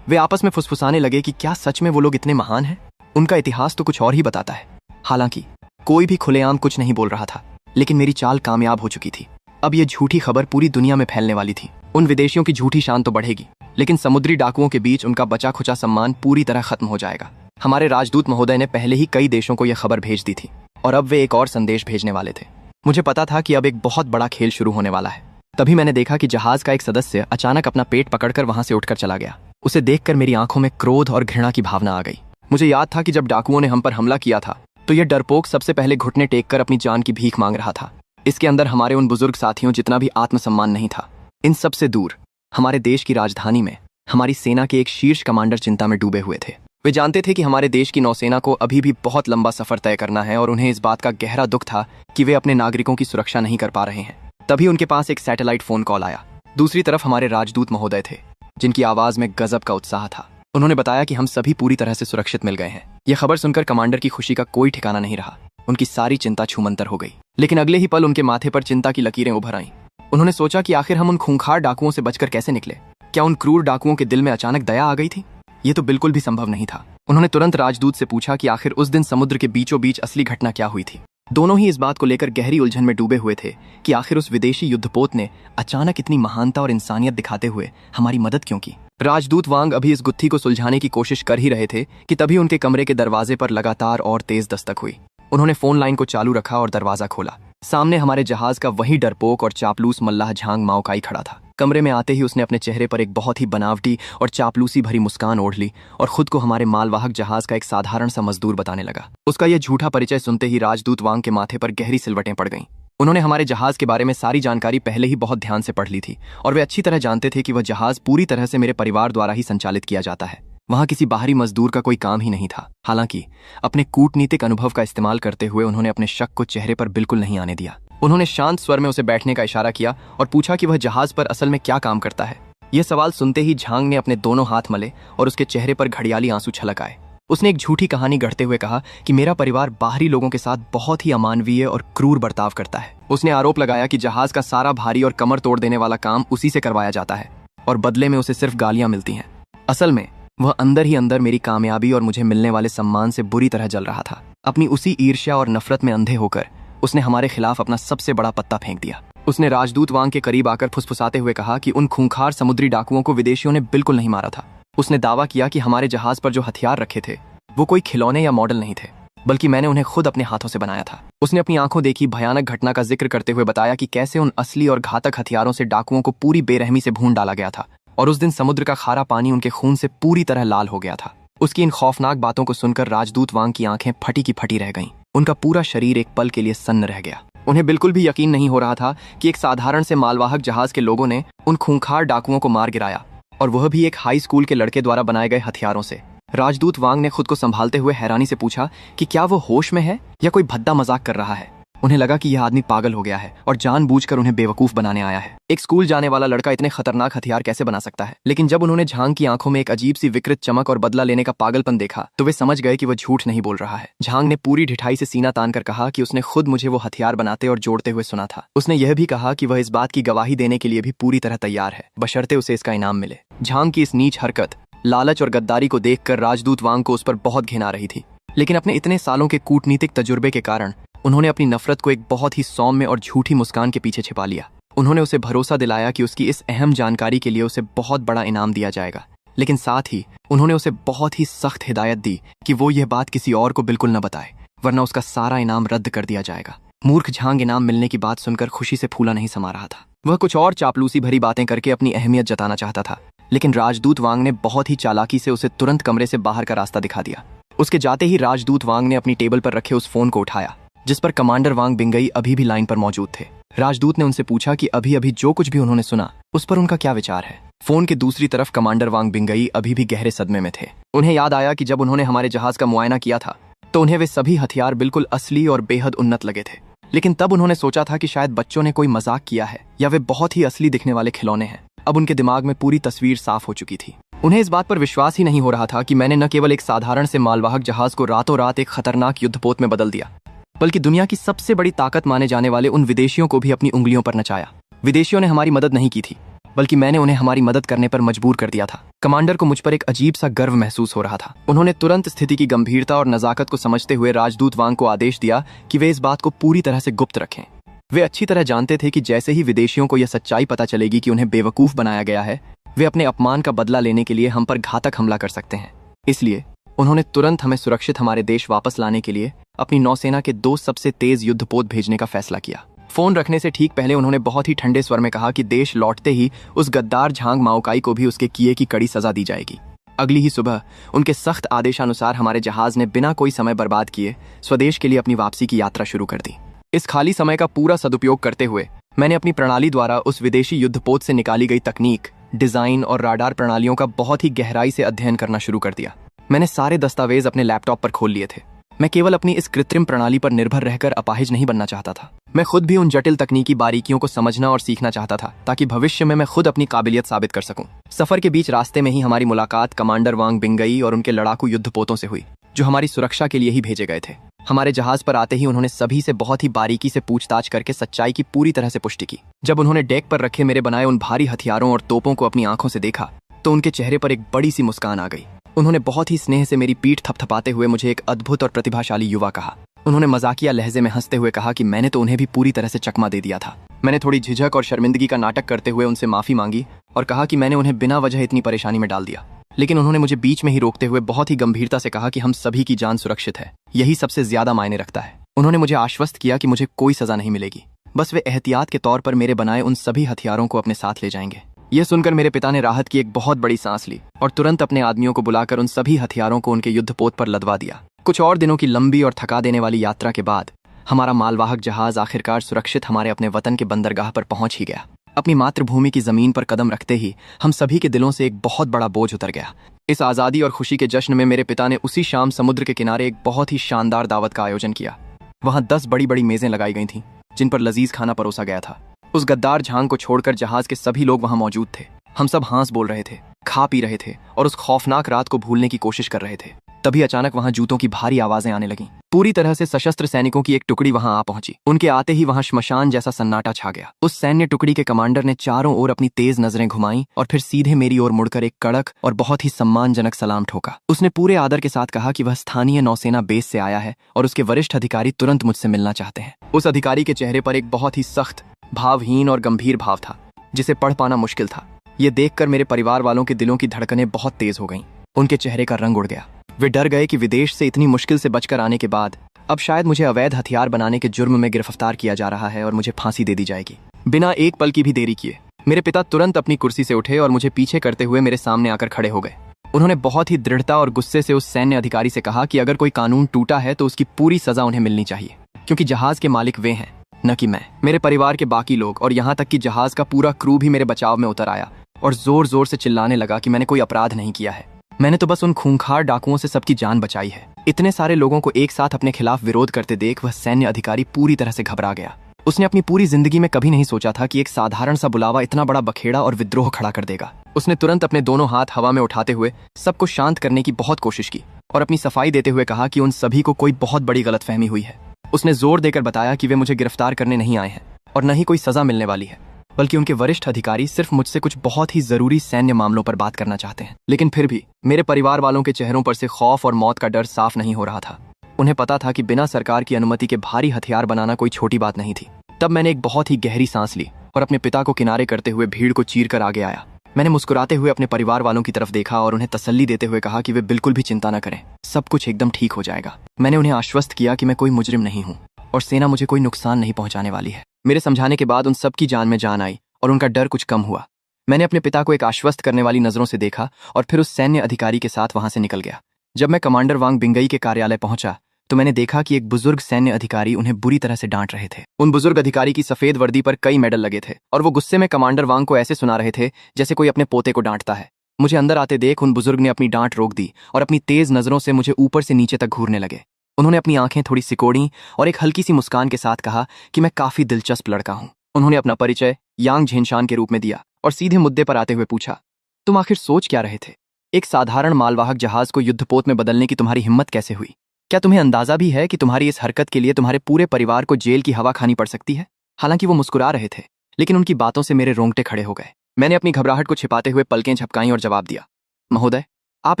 वे आपस में फुसफुसाने लगे कि क्या सच में वो लोग इतने महान हैं? उनका इतिहास तो कुछ और ही बताता है। हालांकि कोई भी खुलेआम कुछ नहीं बोल रहा था, लेकिन मेरी चाल कामयाब हो चुकी थी। अब ये झूठी खबर पूरी दुनिया में फैलने वाली थी। उन विदेशियों की झूठी शान तो बढ़ेगी, लेकिन समुद्री डाकुओं के बीच उनका बचा खुचा सम्मान पूरी तरह खत्म हो जाएगा। हमारे राजदूत महोदय ने पहले ही कई देशों को यह खबर भेज दी थी और अब वे एक और संदेश भेजने वाले थे। मुझे पता था कि अब एक बहुत बड़ा खेल शुरू होने वाला है। तभी मैंने देखा कि जहाज का एक सदस्य अचानक अपना पेट पकड़कर वहां से उठकर चला गया। उसे देखकर मेरी आंखों में क्रोध और घृणा की भावना आ गई। मुझे याद था कि जब डाकुओं ने हम पर हमला किया था तो यह डरपोक सबसे पहले घुटने टेक कर अपनी जान की भीख मांग रहा था। इसके अंदर हमारे उन बुजुर्ग साथियों जितना भी आत्मसम्मान नहीं था। इन सब से दूर हमारे देश की राजधानी में हमारी सेना के एक शीर्ष कमांडर चिंता में डूबे हुए थे। वे जानते थे कि हमारे देश की नौसेना को अभी भी बहुत लंबा सफर तय करना है और उन्हें इस बात का गहरा दुख था कि वे अपने नागरिकों की सुरक्षा नहीं कर पा रहे हैं। तभी उनके पास एक सैटेलाइट फोन कॉल आया। दूसरी तरफ हमारे राजदूत महोदय थे, जिनकी आवाज में गजब का उत्साह था। उन्होंने बताया कि हम सभी पूरी तरह से सुरक्षित मिल गए हैं। यह खबर सुनकर कमांडर की खुशी का कोई ठिकाना नहीं रहा। उनकी सारी चिंता छूमंतर हो गई। लेकिन अगले ही पल उनके माथे पर चिंता की लकीरें उभर आईं। उन्होंने सोचा कि आखिर हम उन खूंखार डाकुओं से बचकर कैसे निकले। क्या उन क्रूर डाकुओं के दिल में अचानक दया आ गई थी? ये तो बिल्कुल भी संभव नहीं था। उन्होंने तुरंत राजदूत से पूछा कि आखिर उस दिन समुद्र के बीचों बीच असली घटना क्या हुई थी। दोनों ही इस बात को लेकर गहरी उलझन में डूबे हुए थे कि आखिर उस विदेशी युद्धपोत ने अचानक इतनी महानता और इंसानियत दिखाते हुए हमारी मदद क्यों की। राजदूत वांग अभी इस गुत्थी को सुलझाने की कोशिश कर ही रहे थे कि तभी उनके कमरे के दरवाजे पर लगातार और तेज दस्तक हुई। उन्होंने फोन लाइन को चालू रखा और दरवाजा खोला। सामने हमारे जहाज का वही डरपोक और चापलूस मल्लाह झांग माओकाई खड़ा था। कमरे में आते ही उसने अपने चेहरे पर एक बहुत ही बनावटी और चापलूसी भरी मुस्कान ओढ़ ली और खुद को हमारे मालवाहक जहाज का एक साधारण सा मजदूर बताने लगा। उसका यह झूठा परिचय सुनते ही राजदूत वांग के माथे पर गहरी सिलवटें पड़ गईं। उन्होंने हमारे जहाज के बारे में सारी जानकारी पहले ही बहुत ध्यान से पढ़ ली थी और वे अच्छी तरह जानते थे कि वह जहाज पूरी तरह से मेरे परिवार द्वारा ही संचालित किया जाता है। वहां किसी बाहरी मजदूर का कोई काम ही नहीं था। हालांकि अपने कूटनीतिक अनुभव का इस्तेमाल करते हुए उन्होंने अपने शक को चेहरे पर बिल्कुल नहीं आने दिया। उन्होंने शांत स्वर में उसे बैठने का इशारा किया और पूछा कि वह जहाज पर असल में क्या काम करता है। यह सवाल सुनते ही झांग ने अपने दोनों हाथ मले और उसके चेहरे पर घड़ियाली आंसू छलक आए। उसने एक झूठी कहानी गढ़ते हुए कहा कि मेरा परिवार बाहरी लोगों के साथ बहुत ही अमानवीय और क्रूर बर्ताव करता है। उसने आरोप लगाया कि जहाज का सारा भारी और कमर तोड़ देने वाला काम उसी से करवाया जाता है और बदले में उसे सिर्फ गालियां मिलती हैं। असल में वह अंदर ही अंदर मेरी कामयाबी और मुझे मिलने वाले सम्मान से बुरी तरह जल रहा था। अपनी उसी ईर्ष्या और नफरत में अंधे होकर उसने हमारे खिलाफ अपना सबसे बड़ा पत्ता फेंक दिया। उसने राजदूत वांग के करीब आकर फुसफुसाते हुए कहा कि उन खूंखार समुद्री डाकुओं को विदेशियों ने बिल्कुल नहीं मारा था। उसने दावा किया कि हमारे जहाज पर जो हथियार रखे थे वो कोई खिलौने या मॉडल नहीं थे, बल्कि मैंने उन्हें खुद अपने हाथों से बनाया था। उसने अपनी आंखों देखी भयानक घटना का जिक्र करते हुए बताया कि कैसे उन असली और घातक हथियारों से डाकुओं को पूरी बेरहमी से भून डाला गया था और उस दिन समुद्र का खारा पानी उनके खून से पूरी तरह लाल हो गया था। उसकी इन खौफनाक बातों को सुनकर राजदूत वांग की आंखें फटी की फटी रह गईं। उनका पूरा शरीर एक पल के लिए सन्न रह गया। उन्हें बिल्कुल भी यकीन नहीं हो रहा था कि एक साधारण से मालवाहक जहाज के लोगों ने उन खूंखार डाकुओं को मार गिराया, और वह भी एक हाई स्कूल के लड़के द्वारा बनाए गए हथियारों से। राजदूत वांग ने खुद को संभालते हुए हैरानी से पूछा कि क्या वो होश में है या कोई भद्दा मजाक कर रहा है। उन्हें लगा कि यह आदमी पागल हो गया है और जानबूझकर उन्हें बेवकूफ बनाने आया है। एक स्कूल जाने वाला लड़का इतने खतरनाक हथियार कैसे बना सकता है? लेकिन जब उन्होंने झांग की आंखों में एक अजीब सी विकृत चमक और बदला लेने का पागलपन देखा तो वे समझ गए कि वह झूठ नहीं बोल रहा है। झांग ने पूरी ढिठाई से सीना तान कर कहा कि उसने खुद मुझे वो हथियार बनाते और जोड़ते हुए सुना था। उसने यह भी कहा कि वह इस बात की गवाही देने के लिए भी पूरी तरह तैयार है, बशर्ते उसे इसका इनाम मिले। झांग की इस नीच हरकत, लालच और गद्दारी को देखकर राजदूत वांग को उस पर बहुत घिन आ रही थी, लेकिन अपने इतने सालों के कूटनीतिक तजुर्बे के कारण उन्होंने अपनी नफरत को एक बहुत ही सौम्य और झूठी मुस्कान के पीछे छिपा लिया। उन्होंने उसे भरोसा दिलाया कि उसकी इस अहम जानकारी के लिए उसे बहुत बड़ा इनाम दिया जाएगा, लेकिन साथ ही उन्होंने उसे बहुत ही सख्त हिदायत दी कि वो यह बात किसी और को बिल्कुल न बताए, वरना उसका सारा इनाम रद्द कर दिया जाएगा। मूर्ख झांग इनाम मिलने की बात सुनकर खुशी से फूला नहीं समा रहा था। वह कुछ और चापलूसी भरी बातें करके अपनी अहमियत जताना चाहता था, लेकिन राजदूत वांग ने बहुत ही चालाकी से उसे तुरंत कमरे से बाहर का रास्ता दिखा दिया। उसके जाते ही राजदूत वांग ने अपनी टेबल पर रखे उस फोन को उठाया जिस पर कमांडर वांग बिंगई अभी भी लाइन पर मौजूद थे। राजदूत ने उनसे पूछा कि अभी अभी जो कुछ भी उन्होंने सुना उस पर उनका क्या विचार है। फोन के दूसरी तरफ कमांडर वांग बिंगई अभी भी गहरे सदमे में थे। उन्हें याद आया कि जब उन्होंने हमारे जहाज का मुआयना किया था तो उन्हें वे सभी हथियार बिल्कुल असली और बेहद उन्नत लगे थे, लेकिन तब उन्होंने सोचा था कि शायद बच्चों ने कोई मजाक किया है या वे बहुत ही असली दिखने वाले खिलौने हैं। अब उनके दिमाग में पूरी तस्वीर साफ हो चुकी थी। उन्हें इस बात पर विश्वास ही नहीं हो रहा था कि मैंने न केवल एक साधारण से मालवाहक जहाज को रातों रात एक खतरनाक युद्धपोत में बदल दिया, बल्कि दुनिया की सबसे बड़ी ताकत माने जाने वाले उन विदेशियों को भी अपनी उंगलियों पर नचाया। विदेशियों ने हमारी मदद नहीं की थी, बल्कि मैंने उन्हें हमारी मदद करने पर मजबूर कर दिया था। कमांडर को मुझ पर एक अजीब सा गर्व महसूस हो रहा था। उन्होंने तुरंत स्थिति की गंभीरता और नजाकत को समझते हुए राजदूत वांग को आदेश दिया कि वे इस बात को पूरी तरह से गुप्त रखें। वे अच्छी तरह जानते थे कि जैसे ही विदेशियों को यह सच्चाई पता चलेगी कि उन्हें बेवकूफ बनाया गया है, वे अपने अपमान का बदला लेने के लिए हम पर घातक हमला कर सकते हैं। इसलिए उन्होंने तुरंत हमें सुरक्षित हमारे देश वापस लाने के लिए अपनी नौसेना के 2 सबसे तेज युद्धपोत भेजने का फैसला किया। फोन रखने से ठीक पहले उन्होंने बहुत ही ठंडे स्वर में कहा कि देश लौटते ही उस गद्दार झांग माओकाई को भी उसके किए की कड़ी सजा दी जाएगी। अगली ही सुबह उनके सख्त आदेशानुसार हमारे जहाज ने बिना कोई समय बर्बाद किए स्वदेश के लिए अपनी वापसी की यात्रा शुरू कर दी। इस खाली समय का पूरा सदुपयोग करते हुए मैंने अपनी प्रणाली द्वारा उस विदेशी युद्धपोत से निकाली गई तकनीक, डिजाइन और राडार प्रणालियों का बहुत ही गहराई से अध्ययन करना शुरू कर दिया। मैंने सारे दस्तावेज अपने लैपटॉप पर खोल लिए थे। मैं केवल अपनी इस कृत्रिम प्रणाली पर निर्भर रहकर अपाहिज नहीं बनना चाहता था। मैं खुद भी उन जटिल तकनीकी बारीकियों को समझना और सीखना चाहता था ताकि भविष्य में मैं खुद अपनी काबिलियत साबित कर सकूं। सफर के बीच रास्ते में ही हमारी मुलाकात कमांडर वांग बिंगई और उनके लड़ाकू युद्धपोतों से हुई, जो हमारी सुरक्षा के लिए ही भेजे गए थे। हमारे जहाज पर आते ही उन्होंने सभी से बहुत ही बारीकी से पूछताछ करके सच्चाई की पूरी तरह से पुष्टि की। जब उन्होंने डेक पर रखे मेरे बनाए उन भारी हथियारों और तोपों को अपनी आंखों से देखा तो उनके चेहरे पर एक बड़ी सी मुस्कान आ गई। उन्होंने बहुत ही स्नेह से मेरी पीठ थपथपाते हुए मुझे एक अद्भुत और प्रतिभाशाली युवा कहा। उन्होंने मजाकिया लहजे में हंसते हुए कहा कि मैंने तो उन्हें भी पूरी तरह से चकमा दे दिया था। मैंने थोड़ी झिझक और शर्मिंदगी का नाटक करते हुए उनसे माफी मांगी और कहा कि मैंने उन्हें बिना वजह इतनी परेशानी में डाल दिया। लेकिन उन्होंने मुझे बीच में ही रोकते हुए बहुत ही गंभीरता से कहा कि हम सभी की जान सुरक्षित है, यही सबसे ज्यादा मायने रखता है। उन्होंने मुझे आश्वस्त किया कि मुझे कोई सजा नहीं मिलेगी, बस वे एहतियात के तौर पर मेरे बनाए उन सभी हथियारों को अपने साथ ले जाएंगे। यह सुनकर मेरे पिता ने राहत की एक बहुत बड़ी सांस ली और तुरंत अपने आदमियों को बुलाकर उन सभी हथियारों को उनके युद्धपोत पर लदवा दिया। कुछ और दिनों की लंबी और थका देने वाली यात्रा के बाद हमारा मालवाहक जहाज आखिरकार सुरक्षित हमारे अपने वतन के बंदरगाह पर पहुंच ही गया। अपनी मातृभूमि की जमीन पर कदम रखते ही हम सभी के दिलों से एक बहुत बड़ा बोझ उतर गया। इस आज़ादी और खुशी के जश्न में मेरे पिता ने उसी शाम समुद्र के किनारे एक बहुत ही शानदार दावत का आयोजन किया। वहां 10 बड़ी बड़ी मेजें लगाई गई थीं, जिन पर लजीज खाना परोसा गया था। उस गद्दार झांग को छोड़कर जहाज के सभी लोग वहां मौजूद थे। हम सब हंस बोल रहे थे, खा पी रहे थे और उस खौफनाक रात को भूलने की कोशिश कर रहे थे। तभी अचानक वहां जूतों की भारी आवाजें आने लगीं। पूरी तरह से सशस्त्र सैनिकों की एक टुकड़ी वहां आ पहुंची। उनके आते ही वहां श्मशान जैसा सन्नाटा छा गया। उस सैन्य टुकड़ी के कमांडर ने चारों ओर अपनी तेज नजरें घुमाई और फिर सीधे मेरी ओर मुड़कर एक कड़क और बहुत ही सम्मानजनक सलाम ठोका। उसने पूरे आदर के साथ कहा कि वह स्थानीय नौसेना बेस से आया है और उसके वरिष्ठ अधिकारी तुरंत मुझसे मिलना चाहते हैं। उस अधिकारी के चेहरे पर एक बहुत ही सख्त, भावहीन और गंभीर भाव था, जिसे पढ़ पाना मुश्किल था। ये देखकर मेरे परिवार वालों के दिलों की धड़कनें बहुत तेज हो गईं। उनके चेहरे का रंग उड़ गया। वे डर गए कि विदेश से इतनी मुश्किल से बचकर आने के बाद अब शायद मुझे अवैध हथियार बनाने के जुर्म में गिरफ्तार किया जा रहा है और मुझे फांसी दे दी जाएगी। बिना एक पल की भी देरी किए मेरे पिता तुरंत अपनी कुर्सी से उठे और मुझे पीछे करते हुए मेरे सामने आकर खड़े हो गए। उन्होंने बहुत ही दृढ़ता और गुस्से से उस सैन्य अधिकारी से कहा कि अगर कोई कानून टूटा है तो उसकी पूरी सजा उन्हें मिलनी चाहिए, क्योंकि जहाज के मालिक वे हैं, न कि मैं। मेरे परिवार के बाकी लोग और यहाँ तक कि जहाज का पूरा क्रू भी मेरे बचाव में उतर आया और जोर जोर से चिल्लाने लगा कि मैंने कोई अपराध नहीं किया है, मैंने तो बस उन खूंखार डाकुओं से सबकी जान बचाई है। इतने सारे लोगों को एक साथ अपने खिलाफ विरोध करते देख वह सैन्य अधिकारी पूरी तरह से घबरा गया। उसने अपनी पूरी जिंदगी में कभी नहीं सोचा था कि एक साधारण सा बुलावा इतना बड़ा बखेड़ा और विद्रोह खड़ा कर देगा। उसने तुरंत अपने दोनों हाथ हवा में उठाते हुए सबको शांत करने की बहुत कोशिश की और अपनी सफाई देते हुए कहा कि उन सभी को कोई बहुत बड़ी गलतफहमी हुई है। उसने जोर देकर बताया कि वे मुझे गिरफ्तार करने नहीं आए हैं और न ही कोई सजा मिलने वाली है, बल्कि उनके वरिष्ठ अधिकारी सिर्फ मुझसे कुछ बहुत ही जरूरी सैन्य मामलों पर बात करना चाहते हैं। लेकिन फिर भी मेरे परिवार वालों के चेहरों पर से खौफ और मौत का डर साफ नहीं हो रहा था। उन्हें पता था कि बिना सरकार की अनुमति के भारी हथियार बनाना कोई छोटी बात नहीं थी। तब मैंने एक बहुत ही गहरी सांस ली और अपने पिता को किनारे करते हुए भीड़ को चीर कर आगे आया। मैंने मुस्कुराते हुए अपने परिवार वालों की तरफ देखा और उन्हें तसल्ली देते हुए कहा कि वे बिल्कुल भी चिंता न करें, सब कुछ एकदम ठीक हो जाएगा। मैंने उन्हें आश्वस्त किया कि मैं कोई मुजरिम नहीं हूँ और सेना मुझे कोई नुकसान नहीं पहुंचाने वाली है। मेरे समझाने के बाद उन सबकी जान में जान आई और उनका डर कुछ कम हुआ। मैंने अपने पिता को एक आश्वस्त करने वाली नजरों से देखा और फिर उस सैन्य अधिकारी के साथ वहां से निकल गया। जब मैं कमांडर वांग बिंगई के कार्यालय पहुंचा तो मैंने देखा कि एक बुजुर्ग सैन्य अधिकारी उन्हें बुरी तरह से डांट रहे थे। उन बुजुर्ग अधिकारी की सफेद वर्दी पर कई मेडल लगे थे और वो गुस्से में कमांडर वांग को ऐसे सुना रहे थे जैसे कोई अपने पोते को डांटता है। मुझे अंदर आते देख उन बुजुर्ग ने अपनी डांट रोक दी और अपनी तेज नजरों से मुझे ऊपर से नीचे तक घूरने लगे। उन्होंने अपनी आंखें थोड़ी सिकोड़ी और एक हल्की सी मुस्कान के साथ कहा कि मैं काफी दिलचस्प लड़का हूं। उन्होंने अपना परिचय यांग झेनशान के रूप में दिया और सीधे मुद्दे पर आते हुए पूछा, तुम आखिर सोच क्या रहे थे? एक साधारण मालवाहक जहाज को युद्धपोत में बदलने की तुम्हारी हिम्मत कैसे हुई? क्या तुम्हें अंदाजा भी है कि तुम्हारी इस हरकत के लिए तुम्हारे पूरे परिवार को जेल की हवा खानी पड़ सकती है? हालांकि वो मुस्कुरा रहे थे, लेकिन उनकी बातों से मेरे रोंगटे खड़े हो गए। मैंने अपनी घबराहट को छिपाते हुए पलकें झपकाईं और जवाब दिया, महोदय, आप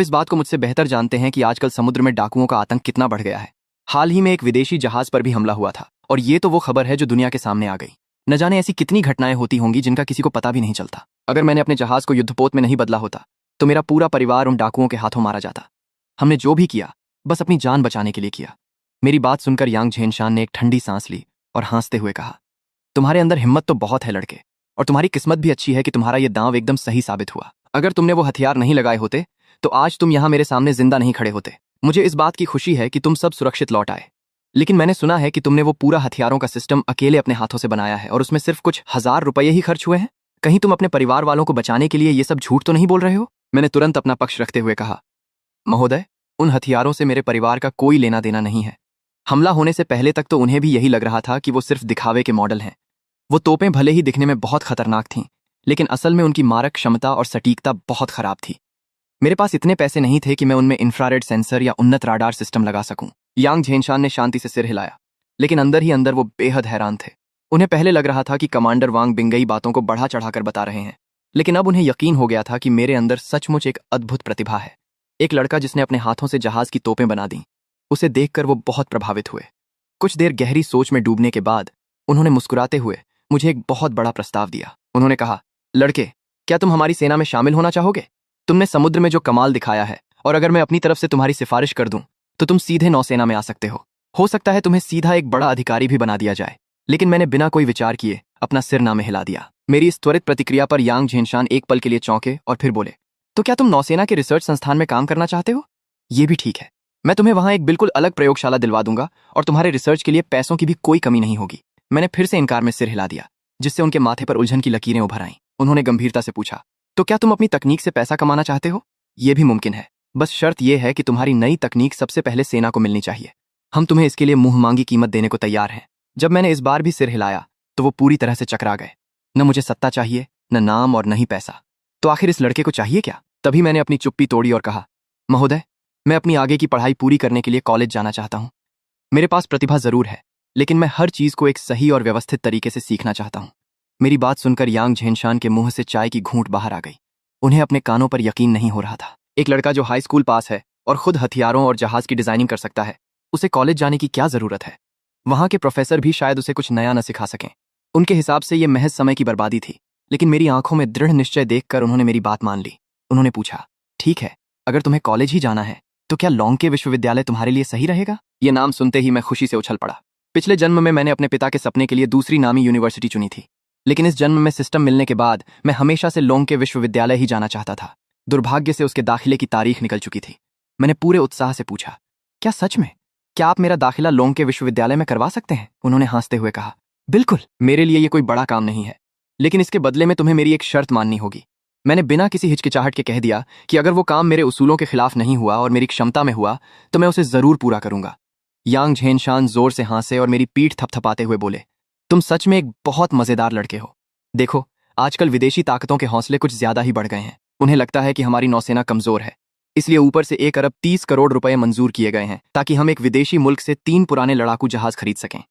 इस बात को मुझसे बेहतर जानते हैं कि आजकल समुद्र में डाकुओं का आतंक कितना बढ़ गया है। हाल ही में एक विदेशी जहाज पर भी हमला हुआ था और ये तो वो खबर है जो दुनिया के सामने आ गई। न जाने ऐसी कितनी घटनाएं होती होंगी जिनका किसी को पता भी नहीं चलता। अगर मैंने अपने जहाज को युद्धपोत में नहीं बदला होता तो मेरा पूरा परिवार उन डाकुओं के हाथों मारा जाता। हमने जो भी किया बस अपनी जान बचाने के लिए किया। मेरी बात सुनकर यांग झेनशान ने एक ठंडी सांस ली और हंसते हुए कहा, तुम्हारे अंदर हिम्मत तो बहुत है लड़के, और तुम्हारी किस्मत भी अच्छी है कि तुम्हारा यह दांव एकदम सही साबित हुआ। अगर तुमने वो हथियार नहीं लगाए होते तो आज तुम यहाँ मेरे सामने जिंदा नहीं खड़े होते। मुझे इस बात की खुशी है कि तुम सब सुरक्षित लौट आए, लेकिन मैंने सुना है कि तुमने वो पूरा हथियारों का सिस्टम अकेले अपने हाथों से बनाया है और उसमें सिर्फ कुछ 1000 रुपये ही खर्च हुए हैं। कहीं तुम अपने परिवार वालों को बचाने के लिए ये सब झूठ तो नहीं बोल रहे हो? मैंने तुरंत अपना पक्ष रखते हुए कहा, महोदय, उन हथियारों से मेरे परिवार का कोई लेना देना नहीं है। हमला होने से पहले तक तो उन्हें भी यही लग रहा था कि वो सिर्फ दिखावे के मॉडल हैं। वो तोपें भले ही दिखने में बहुत खतरनाक थीं, लेकिन असल में उनकी मारक क्षमता और सटीकता बहुत खराब थी। मेरे पास इतने पैसे नहीं थे कि मैं उनमें इंफ्रारेड सेंसर या उन्नत राडार सिस्टम लगा सकूं। यांग झेनशान ने शांति से सिर हिलाया, लेकिन अंदर ही अंदर वो बेहद हैरान थे। उन्हें पहले लग रहा था कि कमांडर वांग बिंगई बातों को बढ़ा चढ़ाकर बता रहे हैं, लेकिन अब उन्हें यकीन हो गया था कि मेरे अंदर सचमुच एक अद्भुत प्रतिभा है। एक लड़का जिसने अपने हाथों से जहाज की तोपें बना दी। उसे देखकर वो बहुत प्रभावित हुए कुछ देर गहरी सोच में डूबने के बाद उन्होंने मुस्कुराते हुए मुझे एक बहुत बड़ा प्रस्ताव दिया। उन्होंने कहा, लड़के, क्या तुम हमारी सेना में शामिल होना चाहोगे? तुमने समुद्र में जो कमाल दिखाया है, और अगर मैं अपनी तरफ से तुम्हारी सिफारिश कर दूं तो तुम सीधे नौसेना में आ सकते हो सकता है तुम्हें सीधा एक बड़ा अधिकारी भी बना दिया जाए। लेकिन मैंने बिना कोई विचार किए अपना सिर ना में हिला दिया। मेरी इस त्वरित प्रतिक्रिया पर यांग झेनशान एक पल के लिए चौंके और फिर बोले, तो क्या तुम नौसेना के रिसर्च संस्थान में काम करना चाहते हो? ये भी ठीक है, मैं तुम्हें वहां एक बिल्कुल अलग प्रयोगशाला दिलवा दूंगा और तुम्हारे रिसर्च के लिए पैसों की भी कोई कमी नहीं होगी। मैंने फिर से इनकार में सिर हिला दिया, जिससे उनके माथे पर उलझन की लकीरें उभर आईं। उन्होंने गंभीरता से पूछा, तो क्या तुम अपनी तकनीक से पैसा कमाना चाहते हो? यह भी मुमकिन है, बस शर्त यह है कि तुम्हारी नई तकनीक सबसे पहले सेना को मिलनी चाहिए। हम तुम्हें इसके लिए मुंह मांगी कीमत देने को तैयार हैं। जब मैंने इस बार भी सिर हिलाया तो वो पूरी तरह से चकरा गए। न मुझे सत्ता चाहिए, न नाम और न ही पैसा, तो आखिर इस लड़के को चाहिए क्या? तभी मैंने अपनी चुप्पी तोड़ी और कहा, महोदय, मैं अपनी आगे की पढ़ाई पूरी करने के लिए कॉलेज जाना चाहता हूँ। मेरे पास प्रतिभा जरूर है, लेकिन मैं हर चीज को एक सही और व्यवस्थित तरीके से सीखना चाहता हूँ। मेरी बात सुनकर यांग झेनशान के मुंह से चाय की घूंट बाहर आ गई। उन्हें अपने कानों पर यकीन नहीं हो रहा था। एक लड़का जो हाई स्कूल पास है और खुद हथियारों और जहाज की डिजाइनिंग कर सकता है, उसे कॉलेज जाने की क्या जरूरत है? वहां के प्रोफेसर भी शायद उसे कुछ नया न सिखा सकें। उनके हिसाब से यह महज समय की बर्बादी थी, लेकिन मेरी आंखों में दृढ़ निश्चय देखकर उन्होंने मेरी बात मान ली। उन्होंने पूछा, ठीक है, अगर तुम्हें कॉलेज ही जाना है तो क्या लॉन्के विश्वविद्यालय तुम्हारे लिए सही रहेगा? यह नाम सुनते ही मैं खुशी से उछल पड़ा। पिछले जन्म में मैंने अपने पिता के सपने के लिए दूसरी नामी यूनिवर्सिटी चुनी थी, लेकिन इस जन्म में सिस्टम मिलने के बाद मैं हमेशा से लॉन्के विश्वविद्यालय ही जाना चाहता था। दुर्भाग्य से उसके दाखिले की तारीख निकल चुकी थी। मैंने पूरे उत्साह से पूछा, क्या सच में? क्या आप मेरा दाखिला लॉन्के विश्वविद्यालय में करवा सकते हैं? उन्होंने हंसते हुए कहा, बिल्कुल, मेरे लिए यह कोई बड़ा काम नहीं है, लेकिन इसके बदले में तुम्हें मेरी एक शर्त माननी होगी। मैंने बिना किसी हिचकिचाहट के कह दिया कि अगर वो काम मेरे उसूलों के खिलाफ नहीं हुआ और मेरी क्षमता में हुआ तो मैं उसे जरूर पूरा करूंगा। यांग झेनशान जोर से हंसे और मेरी पीठ थपथपाते हुए बोले, तुम सच में एक बहुत मजेदार लड़के हो। देखो, आजकल विदेशी ताकतों के हौसले कुछ ज्यादा ही बढ़ गए हैं। उन्हें लगता है कि हमारी नौसेना कमजोर है, इसलिए ऊपर से 1 अरब 30 करोड़ रुपए मंजूर किए गए हैं ताकि हम एक विदेशी मुल्क से 3 पुराने लड़ाकू जहाज खरीद सकें।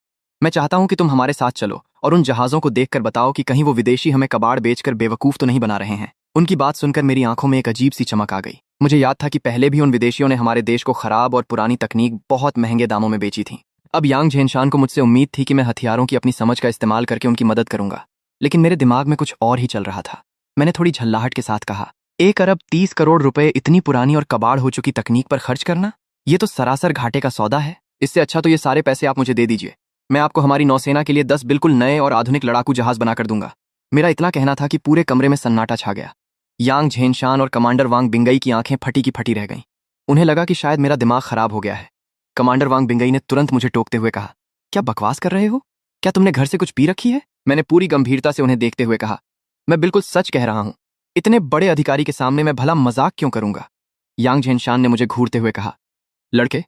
मैं चाहता हूं कि तुम हमारे साथ चलो और उन जहाजों को देखकर बताओ कि कहीं वो विदेशी हमें कबाड़ बेचकर बेवकूफ तो नहीं बना रहे हैं। उनकी बात सुनकर मेरी आंखों में एक अजीब सी चमक आ गई। मुझे याद था कि पहले भी उन विदेशियों ने हमारे देश को खराब और पुरानी तकनीक बहुत महंगे दामों में बेची थी। अब यांग झेनशान को मुझसे उम्मीद थी कि मैं हथियारों की अपनी समझ का इस्तेमाल करके उनकी मदद करूंगा, लेकिन मेरे दिमाग में कुछ और ही चल रहा था। मैंने थोड़ी झल्लाहट के साथ कहा, 1 अरब 30 करोड़ रुपए इतनी पुरानी और कबाड़ हो चुकी तकनीक पर खर्च करना, ये तो सरासर घाटे का सौदा है। इससे अच्छा तो ये सारे पैसे आप मुझे दे दीजिए, मैं आपको हमारी नौसेना के लिए 10 बिल्कुल नए और आधुनिक लड़ाकू जहाज बनाकर दूंगा। मेरा इतना कहना था कि पूरे कमरे में सन्नाटा छा गया। यांग झेनशान और कमांडर वांग बिंगई की आंखें फटी की फटी रह गईं। उन्हें लगा कि शायद मेरा दिमाग खराब हो गया है। कमांडर वांग बिंगई ने तुरंत मुझे टोकते हुए कहा, क्या बकवास कर रहे हो? क्या तुमने घर से कुछ पी रखी है? मैंने पूरी गंभीरता से उन्हें देखते हुए कहा, मैं बिल्कुल सच कह रहा हूं, इतने बड़े अधिकारी के सामने मैं भला मजाक क्यों करूंगा? यांग झेनशान ने मुझे घूरते हुए कहा, लड़के,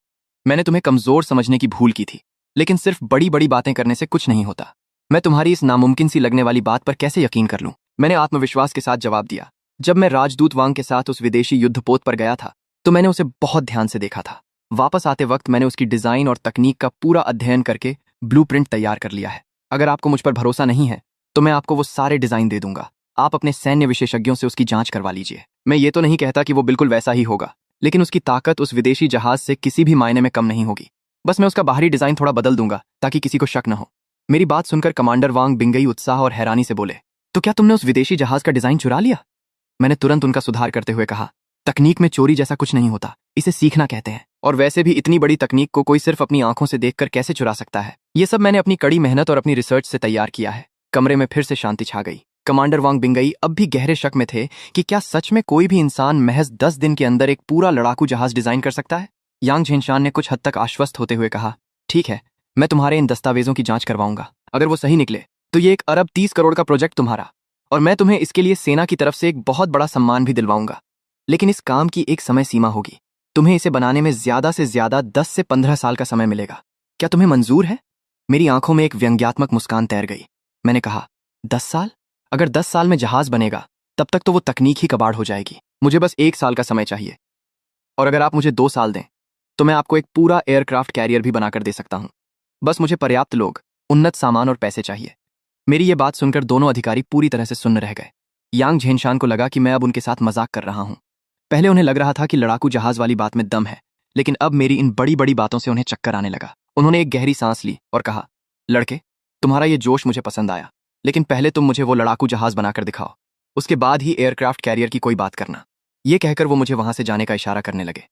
मैंने तुम्हें कमजोर समझने की भूल की थी, लेकिन सिर्फ बड़ी बड़ी बातें करने से कुछ नहीं होता। मैं तुम्हारी इस नामुमकिन सी लगने वाली बात पर कैसे यकीन कर लूं? मैंने आत्मविश्वास के साथ जवाब दिया। जब मैं राजदूत वांग के साथ उस विदेशी युद्धपोत पर गया था तो मैंने उसे बहुत ध्यान से देखा था। वापस आते वक्त मैंने उसकी डिजाइन और तकनीक का पूरा अध्ययन करके ब्लूप्रिंट तैयार कर लिया है। अगर आपको मुझ पर भरोसा नहीं है तो मैं आपको वो सारे डिजाइन दे दूंगा। आप अपने सैन्य विशेषज्ञों से उसकी जांच करवा लीजिए। मैं ये तो नहीं कहता कि वो बिल्कुल वैसा ही होगा, लेकिन उसकी ताकत उस विदेशी जहाज से किसी भी मायने में कम नहीं होगी। बस मैं उसका बाहरी डिजाइन थोड़ा बदल दूंगा ताकि किसी को शक न हो। मेरी बात सुनकर कमांडर वांग बिंगई उत्साह और हैरानी से बोले, तो क्या तुमने उस विदेशी जहाज का डिजाइन चुरा लिया? मैंने तुरंत उनका सुधार करते हुए कहा, तकनीक में चोरी जैसा कुछ नहीं होता, इसे सीखना कहते हैं। और वैसे भी इतनी बड़ी तकनीक को कोई सिर्फ अपनी आंखों से देखकर कैसे चुरा सकता है? ये सब मैंने अपनी कड़ी मेहनत और अपनी रिसर्च से तैयार किया है। कमरे में फिर से शांति छा गई। कमांडर वांग बिंगई अब भी गहरे शक में थे कि क्या सच में कोई भी इंसान महज 10 दिन के अंदर एक पूरा लड़ाकू जहाज डिजाइन कर सकता है। यांग झेनशान ने कुछ हद तक आश्वस्त होते हुए कहा, ठीक है, मैं तुम्हारे इन दस्तावेजों की जांच करवाऊंगा। अगर वो सही निकले तो ये 1 अरब 30 करोड़ का प्रोजेक्ट तुम्हारा, और मैं तुम्हें इसके लिए सेना की तरफ से एक बहुत बड़ा सम्मान भी दिलवाऊंगा। लेकिन इस काम की एक समय सीमा होगी। तुम्हें इसे बनाने में ज्यादा से ज्यादा 10 से 15 साल का समय मिलेगा। क्या तुम्हें मंजूर है? मेरी आंखों में एक व्यंग्यात्मक मुस्कान तैर गई। मैंने कहा, 10 साल? अगर 10 साल में जहाज बनेगा तब तक तो वो तकनीक ही कबाड़ हो जाएगी। मुझे बस 1 साल का समय चाहिए, और अगर आप मुझे 2 साल दें तो मैं आपको एक पूरा एयरक्राफ्ट कैरियर भी बनाकर दे सकता हूं। बस मुझे पर्याप्त लोग, उन्नत सामान और पैसे चाहिए। मेरी ये बात सुनकर दोनों अधिकारी पूरी तरह से सुन्न रह गए। यांग झेनशान को लगा कि मैं अब उनके साथ मजाक कर रहा हूं। पहले उन्हें लग रहा था कि लड़ाकू जहाज वाली बात में दम है, लेकिन अब मेरी इन बड़ी बड़ी बातों से उन्हें चक्कर आने लगा। उन्होंने एक गहरी सांस ली और कहा, लड़के, तुम्हारा ये जोश मुझे पसंद आया, लेकिन पहले तुम मुझे वो लड़ाकू जहाज बनाकर दिखाओ, उसके बाद ही एयरक्राफ्ट कैरियर की कोई बात करना। ये कहकर वो मुझे वहां से जाने का इशारा करने लगे,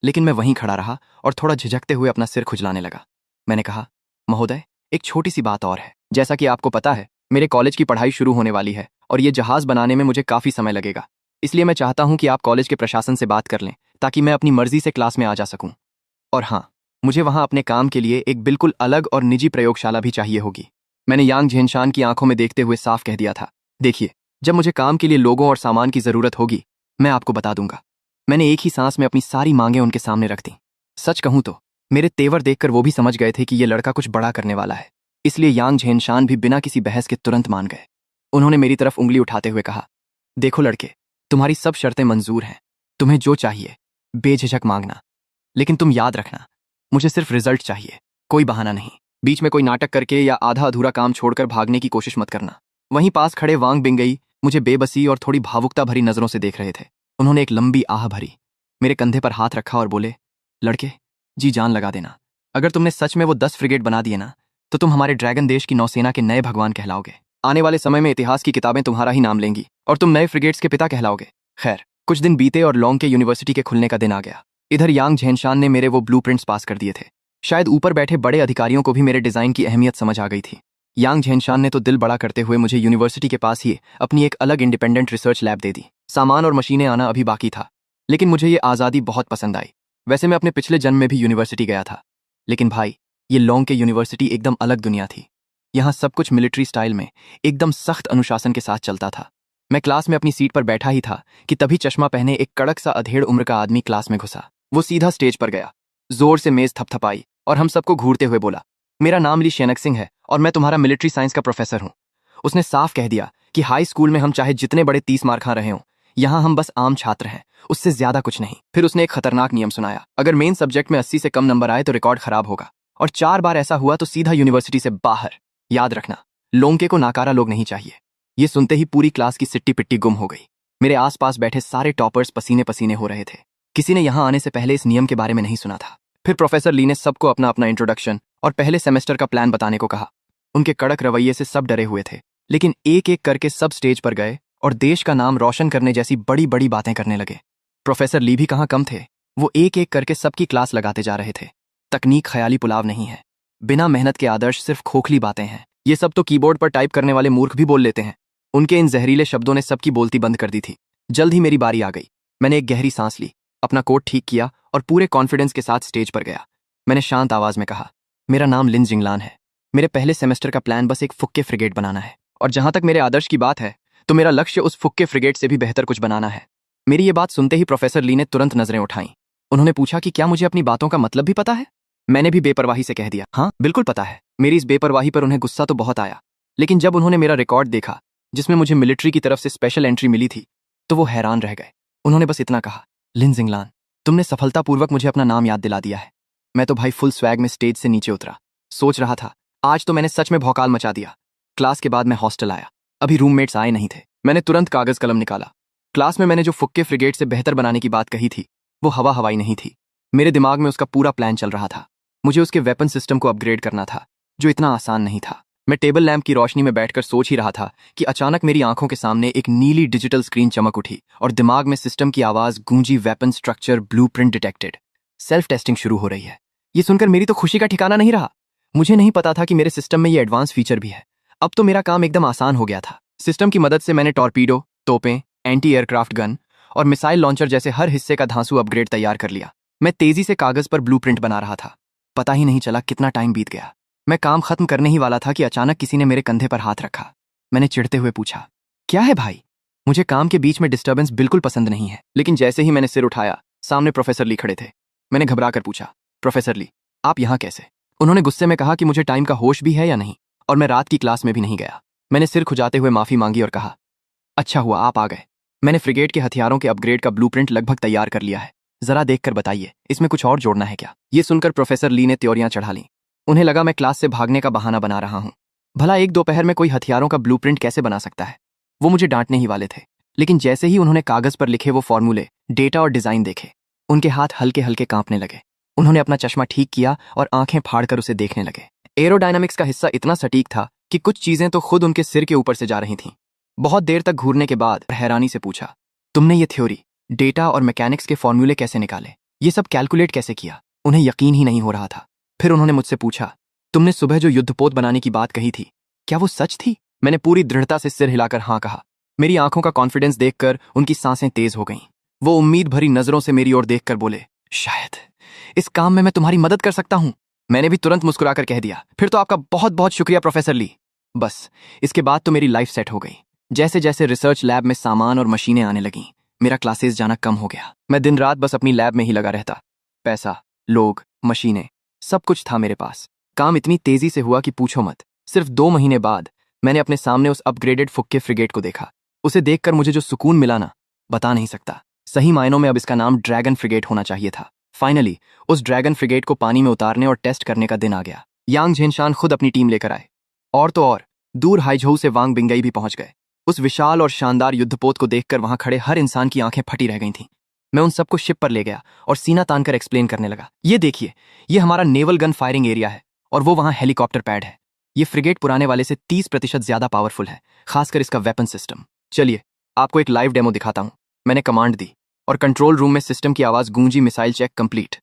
लेकिन मैं वहीं खड़ा रहा और थोड़ा झिझकते हुए अपना सिर खुजलाने लगा। मैंने कहा, महोदय, एक छोटी सी बात और है। जैसा कि आपको पता है, मेरे कॉलेज की पढ़ाई शुरू होने वाली है और ये जहाज बनाने में मुझे काफी समय लगेगा। इसलिए मैं चाहता हूं कि आप कॉलेज के प्रशासन से बात कर लें ताकि मैं अपनी मर्जी से क्लास में आ जा सकूं। और हाँ, मुझे वहां अपने काम के लिए एक बिल्कुल अलग और निजी प्रयोगशाला भी चाहिए होगी। मैंने यांग झेनशान की आंखों में देखते हुए साफ कह दिया था, देखिए, जब मुझे काम के लिए लोगों और सामान की जरूरत होगी, मैं आपको बता दूंगा। मैंने एक ही सांस में अपनी सारी मांगें उनके सामने रख दी। सच कहूं तो मेरे तेवर देखकर वो भी समझ गए थे कि ये लड़का कुछ बड़ा करने वाला है, इसलिए यांग झेनशान भी बिना किसी बहस के तुरंत मान गए। उन्होंने मेरी तरफ उंगली उठाते हुए कहा, देखो लड़के, तुम्हारी सब शर्तें मंजूर हैं, तुम्हें जो चाहिए बेझिझक मांगना, लेकिन तुम याद रखना, मुझे सिर्फ रिजल्ट चाहिए, कोई बहाना नहीं। बीच में कोई नाटक करके या आधा अधूरा काम छोड़कर भागने की कोशिश मत करना। वहीं पास खड़े वांग बिंगई मुझे बेबसी और थोड़ी भावुकता भरी नजरों से देख रहे थे। उन्होंने एक लंबी आह भरी, मेरे कंधे पर हाथ रखा और बोले, लड़के, जी जान लगा देना। अगर तुमने सच में वो 10 फ्रिगेट बना दिए ना, तो तुम हमारे ड्रैगन देश की नौसेना के नए भगवान कहलाओगे। आने वाले समय में इतिहास की किताबें तुम्हारा ही नाम लेंगी और तुम नए फ्रिगेट्स के पिता कहलाओगे। खैर, कुछ दिन बीते और लॉन्ग के यूनिवर्सिटी के खुलने का दिन आ गया। इधर यांग झेनशान ने मेरे वो ब्लूप्रिंट्स पास कर दिए थे। शायद ऊपर बैठे बड़े अधिकारियों को भी मेरे डिजाइन की अहमियत समझ आ गई थी। यांग झेनशान ने तो दिल बड़ा करते हुए मुझे यूनिवर्सिटी के पास ही अपनी एक अलग इंडिपेंडेंट रिसर्च लैब दे दी। सामान और मशीनें आना अभी बाकी था, लेकिन मुझे ये आज़ादी बहुत पसंद आई। वैसे मैं अपने पिछले जन्म में भी यूनिवर्सिटी गया था, लेकिन भाई, ये लॉन्ग के यूनिवर्सिटी एकदम अलग दुनिया थी। यहाँ सब कुछ मिलिट्री स्टाइल में एकदम सख्त अनुशासन के साथ चलता था। मैं क्लास में अपनी सीट पर बैठा ही था कि तभी चश्मा पहने एक कड़क सा अधेड़ उम्र का आदमी क्लास में घुसा। वो सीधा स्टेज पर गया, जोर से मेज थपथपाई और हम सबको घूरते हुए बोला, मेरा नाम ली शेनक सिंह है और मैं तुम्हारा मिलिट्री साइंस का प्रोफेसर हूँ। उसने साफ कह दिया कि हाई स्कूल में हम चाहे जितने बड़े 30 मार खा रहे हों, यहाँ हम बस आम छात्र हैं, उससे ज्यादा कुछ नहीं। फिर उसने एक खतरनाक नियम सुनाया, अगर मेन सब्जेक्ट में 80 से कम नंबर आए तो रिकॉर्ड खराब होगा, और 4 बार ऐसा हुआ तो सीधा यूनिवर्सिटी से बाहर। याद रखना, लोंके को नाकारा लोग नहीं चाहिए। ये सुनते ही पूरी क्लास की सिट्टी पिट्टी गुम हो गई। मेरे आसपास बैठे सारे टॉपर्स पसीने पसीने हो रहे थे। किसी ने यहाँ आने से पहले इस नियम के बारे में नहीं सुना था। फिर प्रोफेसर ली ने सबको अपना अपना इंट्रोडक्शन और पहले सेमेस्टर का प्लान बताने को कहा। उनके कड़क रवैये से सब डरे हुए थे, लेकिन एक एक करके सब स्टेज पर गए और देश का नाम रोशन करने जैसी बड़ी बड़ी बातें करने लगे। प्रोफेसर ली भी कहाँ कम थे, वो एक एक करके सबकी क्लास लगाते जा रहे थे। तकनीक ख्याली पुलाव नहीं है, बिना मेहनत के आदर्श सिर्फ खोखली बातें हैं। ये सब तो कीबोर्ड पर टाइप करने वाले मूर्ख भी बोल लेते हैं। उनके इन जहरीले शब्दों ने सबकी बोलती बंद कर दी थी। जल्द ही मेरी बारी आ गई। मैंने एक गहरी सांस ली, अपना कोट ठीक किया और पूरे कॉन्फिडेंस के साथ स्टेज पर गया। मैंने शांत आवाज में कहा, मेरा नाम लिन जिंगलान है। मेरे पहले सेमेस्टर का प्लान बस एक फुक्के फ्रिगेट बनाना है, और जहां तक मेरे आदर्श की बात है तो मेरा लक्ष्य उस फुक्के फ्रिगेट से भी बेहतर कुछ बनाना है। मेरी ये बात सुनते ही प्रोफेसर ली ने तुरंत नजरें उठाईं। उन्होंने पूछा कि क्या मुझे अपनी बातों का मतलब भी पता है। मैंने भी बेपरवाही से कह दिया, हाँ बिल्कुल पता है। मेरी इस बेपरवाही पर उन्हें गुस्सा तो बहुत आया, लेकिन जब उन्होंने मेरा रिकॉर्ड देखा जिसमें मुझे मिलिट्री की तरफ से स्पेशल एंट्री मिली थी, तो वो हैरान रह गए। उन्होंने बस इतना कहा, लिन जिंगलान, तुमने सफलतापूर्वक मुझे अपना नाम याद दिला दिया है। मैं तो भाई फुल स्वैग में स्टेज से नीचे उतरा। सोच रहा था आज तो मैंने सच में भौकाल मचा दिया। क्लास के बाद मैं हॉस्टल आया। अभी रूममेट्स आए नहीं थे। मैंने तुरंत कागज कलम निकाला। क्लास में मैंने जो फुक्के फ्रिगेट से बेहतर बनाने की बात कही थी, वो हवा हवाई नहीं थी। मेरे दिमाग में उसका पूरा प्लान चल रहा था। मुझे उसके वेपन सिस्टम को अपग्रेड करना था, जो इतना आसान नहीं था। मैं टेबल लैंप की रोशनी में बैठकर सोच ही रहा था कि अचानक मेरी आंखों के सामने एक नीली डिजिटल स्क्रीन चमक उठी और दिमाग में सिस्टम की आवाज गूंजी, weapon structure blueprint detected, self testing शुरू हो रही है। ये सुनकर मेरी तो खुशी का ठिकाना नहीं रहा। मुझे नहीं पता था कि मेरे सिस्टम में ये एडवांस फीचर भी है। अब तो मेरा काम एकदम आसान हो गया था। सिस्टम की मदद से मैंने टॉर्पीडो, तोपें, एंटी एयरक्राफ्ट गन और मिसाइल लॉन्चर जैसे हर हिस्से का धांसू अपग्रेड तैयार कर लिया। मैं तेजी से कागज पर ब्लूप्रिंट बना रहा था। पता ही नहीं चला कितना टाइम बीत गया। मैं काम खत्म करने ही वाला था कि अचानक किसी ने मेरे कंधे पर हाथ रखा। मैंने चिढ़ते हुए पूछा, क्या है भाई? मुझे काम के बीच में डिस्टर्बेंस बिल्कुल पसंद नहीं है। लेकिन जैसे ही मैंने सिर उठाया, सामने प्रोफेसर ली खड़े थे। मैंने घबरा कर पूछा, प्रोफेसर ली, आप यहाँ कैसे? उन्होंने गुस्से में कहा कि मुझे टाइम का होश भी है या नहीं, और मैं रात की क्लास में भी नहीं गया। मैंने सिर खुजाते हुए माफी मांगी और कहा, अच्छा हुआ आप आ गए। मैंने फ्रिगेट के हथियारों के अपग्रेड का ब्लूप्रिंट लगभग तैयार कर लिया है। जरा देखकर बताइए, इसमें कुछ और जोड़ना है क्या? ये सुनकर प्रोफेसर ली ने त्योरियां चढ़ा ली। उन्हें लगा मैं क्लास से भागने का बहाना बना रहा हूं। भला एक दोपहर में कोई हथियारों का ब्लूप्रिंट कैसे बना सकता है? वो मुझे डांटने ही वाले थे, लेकिन जैसे ही उन्होंने कागज पर लिखे वो फॉर्मूले, डेटा और डिजाइन देखे, उनके हाथ हल्के हल्के कांपने लगे। उन्होंने अपना चश्मा ठीक किया और आंखें फाड़कर उसे देखने लगे। एरोडायनामिक्स का हिस्सा इतना सटीक था कि कुछ चीजें तो खुद उनके सिर के ऊपर से जा रही थीं। बहुत देर तक घूरने के बाद हैरानी से पूछा, तुमने ये थ्योरी, डेटा और मैकेनिक्स के फॉर्मूले कैसे निकाले? ये सब कैलकुलेट कैसे किया? उन्हें यकीन ही नहीं हो रहा था। फिर उन्होंने मुझसे पूछा, तुमने सुबह जो युद्धपोत बनाने की बात कही थी, क्या वो सच थी? मैंने पूरी दृढ़ता से सिर हिलाकर हाँ कहा। मेरी आंखों का कॉन्फिडेंस देखकर उनकी सांसें तेज हो गईं। वो उम्मीद भरी नजरों से मेरी ओर देखकर बोले, शायद इस काम में मैं तुम्हारी मदद कर सकता हूं। मैंने भी तुरंत मुस्कुराकर कह दिया, फिर तो आपका बहुत बहुत शुक्रिया प्रोफेसर ली। बस इसके बाद तो मेरी लाइफ सेट हो गई। जैसे जैसे रिसर्च लैब में सामान और मशीनें आने लगीं, मेरा क्लासेस जाना कम हो गया। मैं दिन रात बस अपनी लैब में ही लगा रहता। पैसा, लोग, मशीनें, सब कुछ था मेरे पास। काम इतनी तेजी से हुआ कि पूछो मत। सिर्फ 2 महीने बाद मैंने अपने सामने उस अपग्रेडेड फुक्के फ्रिगेट को देखा। उसे देखकर मुझे जो सुकून मिला ना, बता नहीं सकता। सही मायनों में अब इसका नाम ड्रैगन फ्रिगेट होना चाहिए था। फाइनली उस ड्रैगन फ्रिगेट को पानी में उतारने और टेस्ट करने का दिन आ गया। यांग झेनशान खुद अपनी टीम लेकर आए। और तो और दूर हाइझोउ से वांग बिंगई भी पहुंच गए। उस विशाल और शानदार युद्धपोत को देखकर वहां खड़े हर इंसान की आंखें फटी रह गई थीं। मैं उन सबको शिप पर ले गया और सीना तानकर एक्सप्लेन करने लगा, ये देखिए, ये हमारा नेवल गन फायरिंग एरिया है और वो वहां हेलीकॉप्टर पैड है। ये फ्रिगेट पुराने वाले से 30% ज्यादा पावरफुल है, खासकर इसका वेपन सिस्टम। चलिए आपको एक लाइव डेमो दिखाता हूं। मैंने कमांड दी और कंट्रोल रूम में सिस्टम की आवाज गूंजी, missile check complete.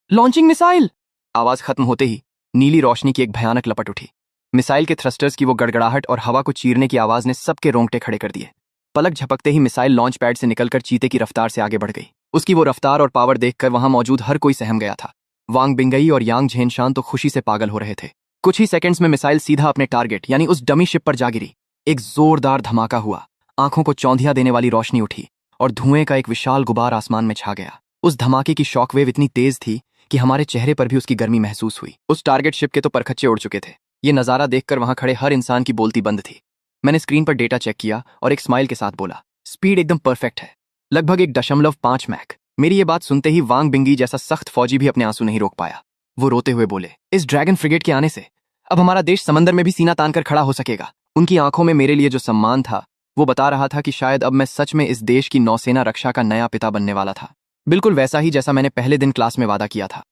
Launching missile. आवाज खत्म होते ही नीली रोशनी की एक भयानक लपट उठी। मिसाइल के थ्रस्टर्स की वो गड़गड़ाहट और हवा को चीरने की आवाज ने सबके रोंगटे खड़े कर दिए। पलक झपकते ही मिसाइल लॉन्च पैड से निकलकर चीते की रफ्तार से आगे बढ़ गई। उसकी वो रफ्तार और पावर देखकर वहां मौजूद हर कोई सहम गया था। वांग बिंगई और यांग झेनशान तो खुशी से पागल हो रहे थे। कुछ ही सेकंड्स में मिसाइल सीधा अपने टारगेट यानी उस डमी शिप पर जा गिरी। एक जोरदार धमाका हुआ, आंखों को चौंधिया देने वाली रोशनी उठी और धुएं का एक विशाल गुबार आसमान में छा गया। उस धमाके की शॉकवेव इतनी तेज थी कि हमारे चेहरे पर भी उसकी गर्मी महसूस हुई। उस टारगेट शिप के तो परखच्चे उड़ चुके थे। ये नजारा देखकर वहां खड़े हर इंसान की बोलती बंद थी। मैंने स्क्रीन पर डेटा चेक किया और एक स्माइल के साथ बोला, स्पीड एकदम परफेक्ट है, लगभग 1.5 मैक। मेरी ये बात सुनते ही वांग बिंगी जैसा सख्त फौजी भी अपने आंसू नहीं रोक पाया। वो रोते हुए बोले, इस ड्रैगन फ्रिगेट के आने से अब हमारा देश समंदर में भी सीना तान कर खड़ा हो सकेगा। उनकी आंखों में मेरे लिए जो सम्मान था वो बता रहा था कि शायद अब मैं सच में इस देश की नौसेना रक्षा का नया पिता बनने वाला था। बिल्कुल वैसा ही जैसा मैंने पहले दिन क्लास में वादा किया था।